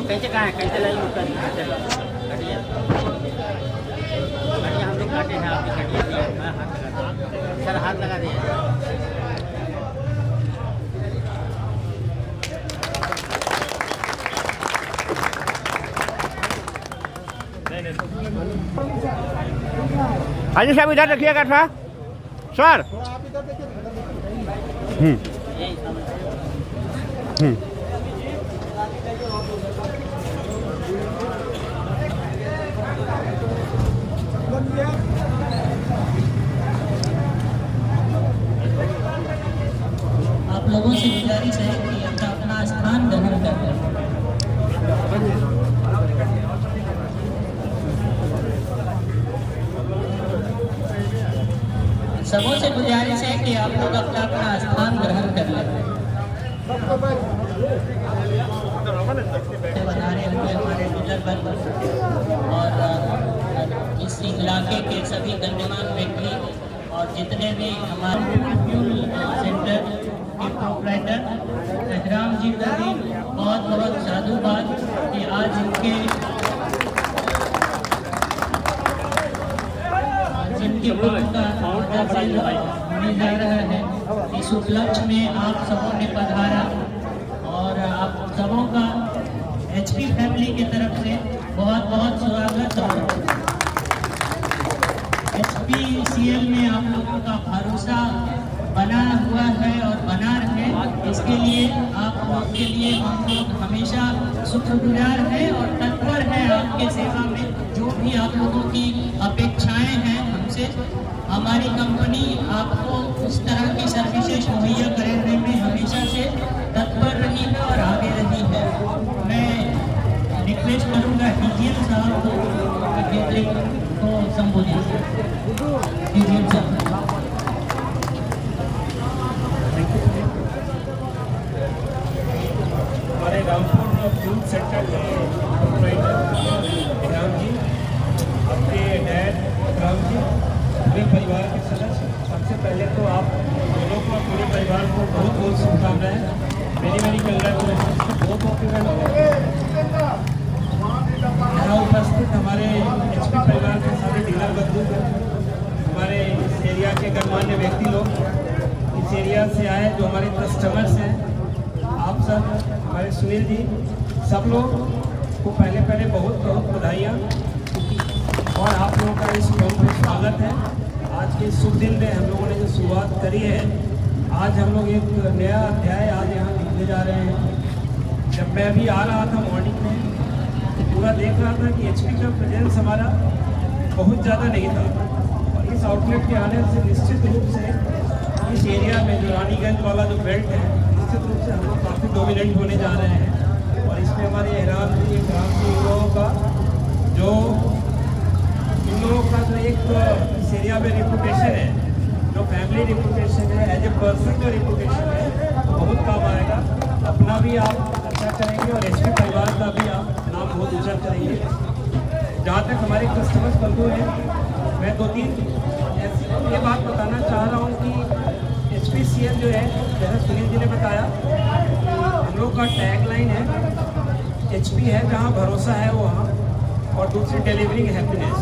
कैसे कहाँ है, कैसे लाइन हम लोग काटे हैं, आपकी कटिए सर, हाथ लगा दिए। हाजी साहब इधर रखिएगा था सर। आप लोगों से गुजारिश है कि अपना अपना स्थान ग्रहण करें। सबों से गुजारिश है कि आप लोग अपना अपना स्थान ग्रहण कर लें। बना रहे हुए हमारे डीलर बंधु और इस इलाके के सभी गणमान्य व्यक्ति और जितने भी हमारे फ्यूल सेंटर के प्रोपराइटर एहराम जी का भी बहुत बहुत साधुवाद कि आज जिनके काम का होने जा रहा है, इस उपलक्ष्य में आप सबों ने पधारा और आप सबों का एचपी फैमिली की तरफ से बहुत बहुत स्वागत। HPCL में आप लोगों का भरोसा बना हुआ है और बना रहे, इसके लिए आप लोग के लिए हम लोग हमेशा शुक्रगुजार हैं और तत्पर हैं आपके सेवा में। जो भी आप लोगों की अपेक्षाएं हैं हमसे, हमारी कंपनी आपको उस तरह की सर्विसेज मुहैया कराने में हमेशा से तत्पर रही है और आगे रही है। मैं रिक्वेस्ट करूंगा डीजीएम साहब को संबोधित। डीजीएम साहब। हमारे Rampur fuel centre proprietor Ram ji, अपने डैड राम सेरिया से आए जो हमारे कस्टमर्स हैं, आप सब, हमारे सुनील जी, सब लोग को पहले बहुत बहुत बधाइयाँ और आप लोगों का इस पंप में स्वागत है। आज के शुभ दिन में हम लोगों ने जो शुरुआत करी है, आज हम लोग एक नया अध्याय आज यहाँ लिखने जा रहे हैं। जब मैं अभी आ रहा था मॉर्निंग में तो पूरा देख रहा था कि HP का प्रेजेंस हमारा बहुत ज़्यादा नहीं था और इस आउटलेट के आने से निश्चित रूप से इस एरिया में जो रानीगंज वाला जो बेल्ट है, निश्चित रूप से हम लोग काफ़ी डोमिनेंट होने जा रहे हैं। और इसमें हमारे एहराम जी इन लोगों का जो एक इस एरिया में रेपुटेशन है, जो फैमिली रेपुटेशन है, एज ए पर्सन जो रेपुटेशन है, बहुत काम आएगा। अपना भी आप अच्छा करेंगे और HP परिवार का भी आप नाम बहुत ऊँचा करेंगे। जहाँ तक हमारे कस्टमर्स बंधु हैं, मैं 2-3 ये बात बताना चाह रहा हूँ कि HPCL जो है, जैसा सुनील जी ने बताया, हम लोग का टैग लाइन है HP है जहाँ भरोसा है वहाँ, और दूसरी डिलीवरिंग हैप्पीनेस।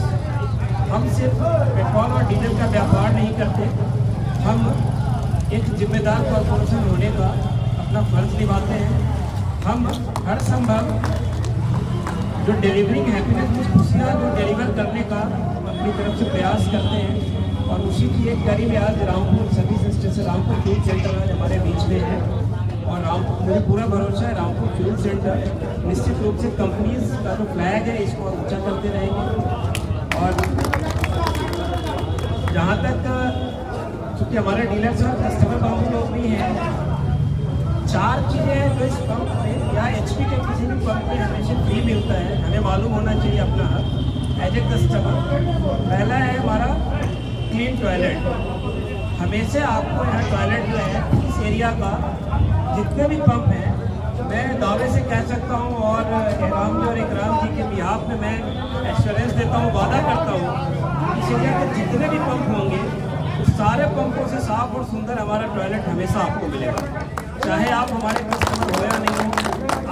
हम सिर्फ पेट्रोल और डीजल का व्यापार नहीं करते, हम एक जिम्मेदार कॉर्पोरेशन होने का अपना फर्ज निभाते हैं। हम हर संभव जो डिलीवरिंग हैप्पीनेस की खुशियाँ जो डिलीवर करने का अपनी तरफ से प्रयास करते हैं, और उसी की एक कड़ी में आज Rampur service station, Rampur fuel centre आज हमारे बीच में है। और रामपुर, मुझे पूरा भरोसा है रामपुर फ्यूल सेंटर निश्चित रूप से कंपनीज का जो फ्लैग है इसको ऊँचा करते रहेंगे। और जहाँ तक चूँकि हमारे डीलर्स और कस्टमर बाबू लोग भी हैं, 4 चीज़ें जो इस पंप में या HP के किसी भी पंप में हमेशा फ्री मिलता है, हमें मालूम होना चाहिए अपना हक एज ए कस्टमर। पहला है हमारा क्लीन टॉयलेट। हमेशा आपको यहाँ टॉयलेट जो है इस एरिया का जितने भी पंप हैं, मैं दावे से कह सकता हूँ और एहराम जी और इकराम जी के बिहाफ में मैं एश्योरेंस देता हूँ, वादा करता हूँ, इस एरिया के जितने भी पंप होंगे उस सारे पंपों से साफ और सुंदर हमारा टॉयलेट हमेशा आपको मिलेगा। चाहे आप हमारे कस्टमर हो या नहीं हो,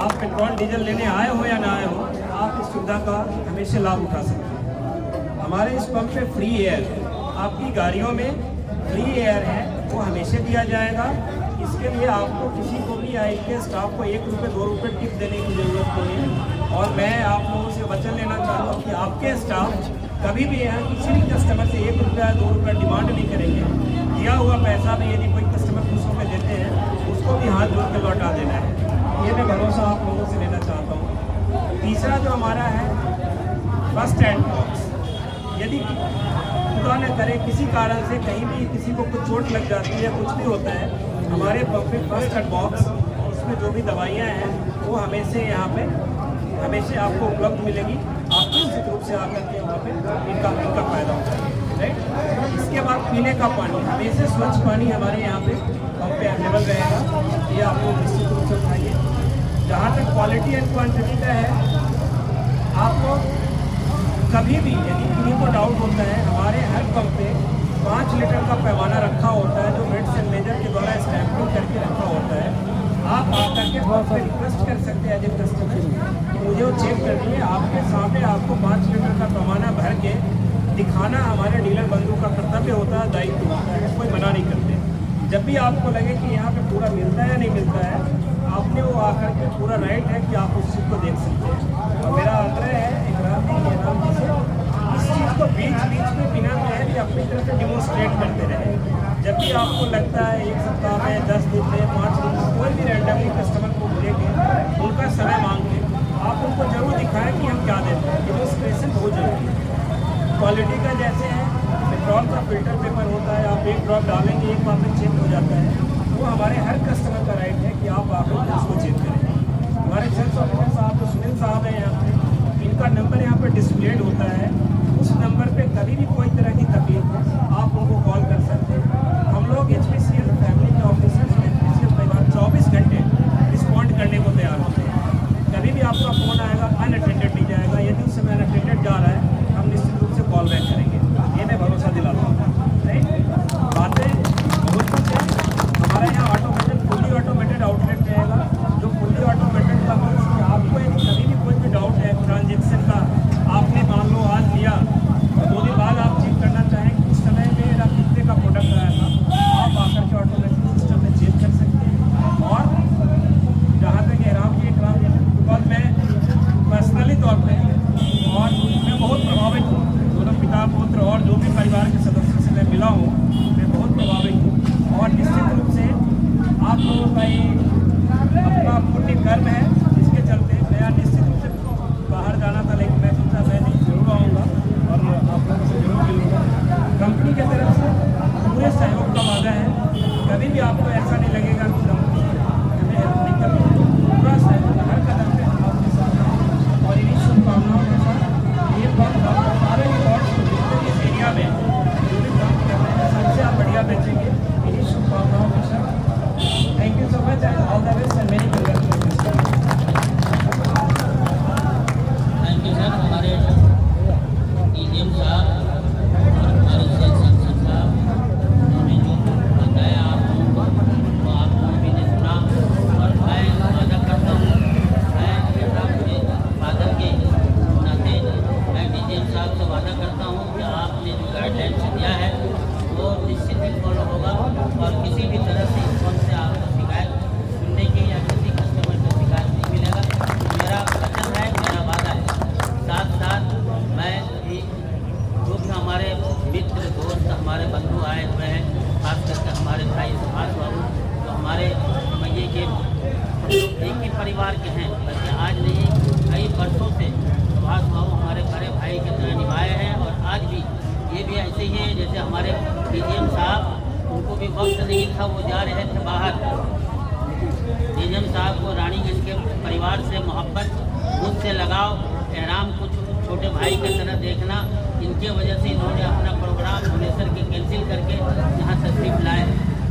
आप पेट्रोल डीजल लेने आए हो या ना आए हो, आप इस सुविधा का हमेशा लाभ उठा सकते हैं। हमारे इस पंप पे फ्री एयर, आपकी गाड़ियों में फ्री एयर है, वो हमेशा दिया जाएगा। इसके लिए आपको किसी को भी के स्टाफ को 1 रुपये 2 रुपये टिप देने की ज़रूरत नहीं है। और मैं आप लोगों से वचन लेना चाहता हूँ कि आपके स्टाफ कभी भी यहाँ किसी भी कस्टमर से 1 रुपया 2 रुपया डिमांड नहीं करेंगे। दिया हुआ पैसा भी यदि कोई कस्टमर खुश होकर देते हैं, उसको भी हाथ जोड़ कर लौटा देना है। ये मैं भरोसा आप लोगों से लेना चाहता हूँ। तीसरा जो हमारा है फर्स्ट एड बॉक्स, यदि खुदा न करे किसी कारण से कहीं भी किसी को कुछ चोट लग जाती है या कुछ भी होता है, हमारे पंप में फर्स्ट एड बॉक्स, उसमें जो भी दवाइयाँ हैं वो हमेशा यहाँ पे हमेशा आपको उपलब्ध मिलेगी। आप निश्चित रूप से आकर के वहाँ पे इनका फ़ायदा होता है, राइट। इसके बाद पीने का पानी, हमेशा स्वच्छ पानी हमारे यहाँ पे पंप पे अवेलेबल रहेगा, ये आप लोग निश्चित रूप से उठाइए। जहाँ तक क्वालिटी एंड क्वांटिटी का है, आपको कभी भी यदि किसी को डाउट होता है, हमारे हर पंप पे 5 लीटर का पैमाना रखा होता है जो वेट्स एंड मेजर के द्वारा स्टैंपिंग करके रखा होता है। आप आकर के पंप पे रिक्वेस्ट कर सकते हैं एज ए कस्टमर, मुझे वो चेक करनी है। आपके सामने आपको 5 लीटर का पैमाना भर के दिखाना हमारे डीलर बंधु का कर्तव्य होता है, दायित्व होता है, कोई मना नहीं करते। जब भी आपको लगे कि यहाँ पे पूरा मिलता है या नहीं मिलता है, आपने वो आकर के पूरा राइट है कि आप उस चीज़ को देख सकते हैं। और मेरा आग्रह है इकराम जी से, इस चीज़ को बीच में बिना कहे भी अपनी तरफ से डिमोन्स्ट्रेट करते रहे। जब भी आपको लगता है 1 सप्ताह में, 10 दिन में, 5 दिन में, कोई भी रैंडमली कस्टमर को लेके उनका समय मांग के आप उनको जरूर दिखाएं कि हम क्या देते हैं। डिमोन्स्ट्रेशन बहुत जरूरी है। क्वालिटी का जैसे है, पेट्रोल का फिल्टर पेपर होता है, आप 1 ड्रॉप डालेंगे 1 बार में चेक हो जाता है, वो हमारे हर कस्टमर का राइट है कि आप आकर उसको चेक करें। हमारे सेल्स ऑफिसर साहब जो सुनील साहब हैं यहाँ पे, इनका नंबर यहाँ पर डिस्प्लेड होता है। उस नंबर पे कभी भी कोई तरह की तकलीफ है, आप उनको कॉल कर सकते हैं। हम लोग HPCL फैमिली के ऑफिसर्स और HPCL परिवार 24 घंटे रिस्पॉन्ड करने को तैयार होते हैं। कभी भी आपका फ़ोन आएगा अनअटेंडेड नहीं जाएगा, यदि उस समय अनअटेंडेड जा रहा है हम निश्चित रूप से कॉल बैक करेंगे, ये मैं भरोसा दिलाता हूँ, राइट। बातें बहुत कुछ है। हमारे यहाँ ऑटोमेटेड फुल्ली ऑटोमेटेड आउटलेट रहेगा, जो फुल्ली ऑटोमेटेड का आपको यदि कभी भी कोई भी डाउट है ट्रांजेक्शन का, आपने मान लो आज आप हैं, और मैं बहुत प्रभावित हूँ। दोनों पिता पुत्र और जो भी परिवार के सदस्यों से मैं मिला हूँ, मैं बहुत प्रभावित हूँ। और निश्चित रूप से आप लोगों का ये अपना पुण्य कर्म है, जिसके चलते मैं निश्चित रूप से बाहर जाना था, लेकिन मैं सोचा मैं नहीं जरूर आऊँगा और आप लोगों से जरूर मिलूँगा। कंपनी की तरफ से पूरे सहयोग का वादा है, कभी भी आपको ऐसा नहीं लगेगा कि कंपनी हमें हेल्प नहीं कर रही, पूरा सहयोग हर कदम पे हम आपके साथ हैं। और इन्हीं शुभकामनाओं के साथ ये पंप सारे रिकॉर्ड्स को जितने इस एरिया में जो भी काम कर रहे हैं सबसे आप बढ़िया बेचेंगे, इन्हीं शुभकामनाओं के साथ। Thank you so much and all the best and many congratulations. Thank you sir. हमारे डीजीएम साहब और हमारे सेल्स अफसर साहब उन्होंने जो बताया आप लोगों को, तो आप लोगों भी ने सुना। और मैं वादा करता हूँ, मैं अपने फादर के नाते मैं डीजीएम साहब से वादा करता हूँ कि आपने जो गाइडलाइंस दिया है वो निश्चित ही फॉलो होगा। और किसी भी तरह से इस वक्त से आपको शिकायत सुनने की या किसी कस्टमर से शिकायत नहीं मिलेगा। मेरा वचन है, मेरा वादा है। साथ साथ मैं भी जो भी हमारे मित्र दोस्त हमारे बंधु आए हुए हैं, खास करके हमारे भाई सुभाष बाबू, तो हमारे समझिए कि एक ही परिवार के हैं, बल्कि आज नहीं कई वर्षों से सुभाष बाबू हमारे बड़े भाई की तरह निभाए हैं। और आज भी ये भी ऐसे ही हैं जैसे हमारे डीजीएम साहब, उनको भी वक्त नहीं था, वो जा रहे थे बाहर। डीजीएम साहब को रानीगंज के परिवार से मोहब्बत, मुझसे लगाव, एहराम को छोटे भाई की तरह देखना, इनके वजह से इन्होंने अपना प्रोग्राम भुवनेश्वर के कैंसिल करके यहाँ तशरीफ लाए।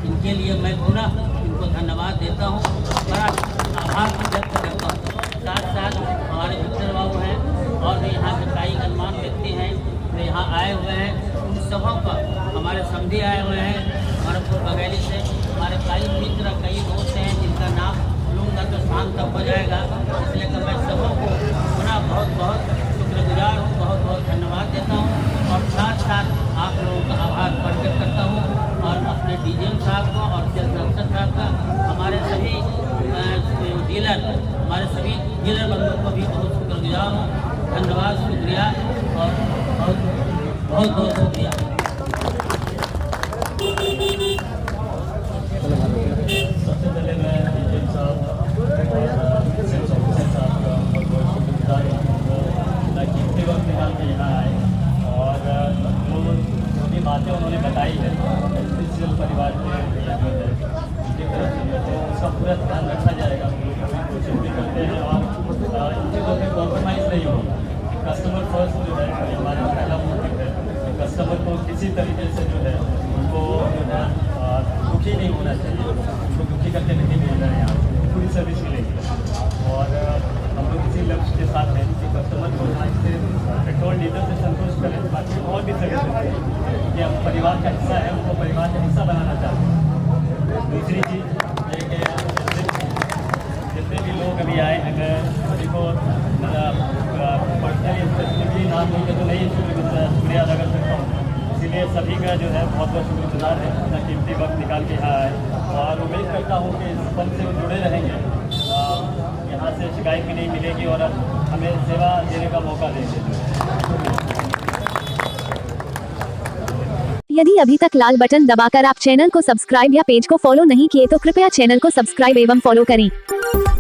इनके लिए मैं पुनः इनको धन्यवाद देता हूँ, बड़ा आभार व्यक्त करता हूँ। साथ साथ हमारे मित्र बाबू हैं और भी यहाँ के कई गणमान्य व्यक्ति हैं जो यहाँ आए हुए हैं, उन सबों का हमारे समधी आए हुए हैं हमारे बघेली से। हमारे कई मित्र कई दोस्त हैं जिनका नाम लूँगा तो शाम तक हो जाएगा, इसलिए कि मैं सबों को पुनः बहुत बहुत शुक्रगुजार हूँ, बहुत बहुत धन्यवाद देता हूँ। और साथ साथ आप लोगों का आभार प्रकट करता हूँ और अपने डीजीएम साहब को और सेल्स अफसर साहब का, हमारे सभी डीलर, हमारे सभी डीलर बंधुओं को भी बहुत शुक्रगुजार हूँ। धन्यवाद, शुक्रिया और बहुत बहुत शुक्रिया। सबसे पहले मैं डीजीएम साहब और सेल्स ऑफिसर साहब का बहुत बहुत शुक्रगुजार हूँ, ताकि इतने वक्त निकाल के यहाँ आए और जो भी बातें उन्होंने बताई है स्पेशल परिवार के उनकी तरफ से जो है उसका पूरा ध्यान रखा जाएगा। हम लोग पूरी कोशिश भी करते हैं और इन चीज़ों में कॉम्प्रोमाइज़ नहीं होगा। कस्टमर फर्स्ट जो है हमारा पहला मोटिव है, कस्टमर को किसी तरीके से जो है उनको जो है दुखी नहीं होना चाहिए, उनको दुखी करके नहीं भेजना है। यहाँ पूरी सर्विस मिलेगी और हम लोग इसी लक्ष्य के साथ हैं कि कस्टमर को से पेट्रोल डीजल से संतुष्ट करें, बाकी और भी सर्विस देते हैं कि हम परिवार का हिस्सा है, उनको परिवार का हिस्सा बनाना चाहते हैं। दूसरी चीज़ ये कि जितने भी लोग अभी आए, अगर किसी को पर्सनली स्पेसिफिकली नाम नहीं है तो नहीं शुक्रिया अदा कर सकता हूँ। इसीलिए सभी का जो है बहुत बहुत शुक्रगुजार है, इतना कीमती वक्त निकाल के यहाँ आए और उम्मीद करता हूँ कि इस फंड से वो जुड़े रहेंगे, यहाँ से शिकायत भी नहीं मिलेगी और हमें सेवा देने का मौका देंगे। यदि अभी तक लाल बटन दबाकर आप चैनल को सब्सक्राइब या पेज को फॉलो नहीं किए तो कृपया चैनल को सब्सक्राइब एवं फॉलो करें।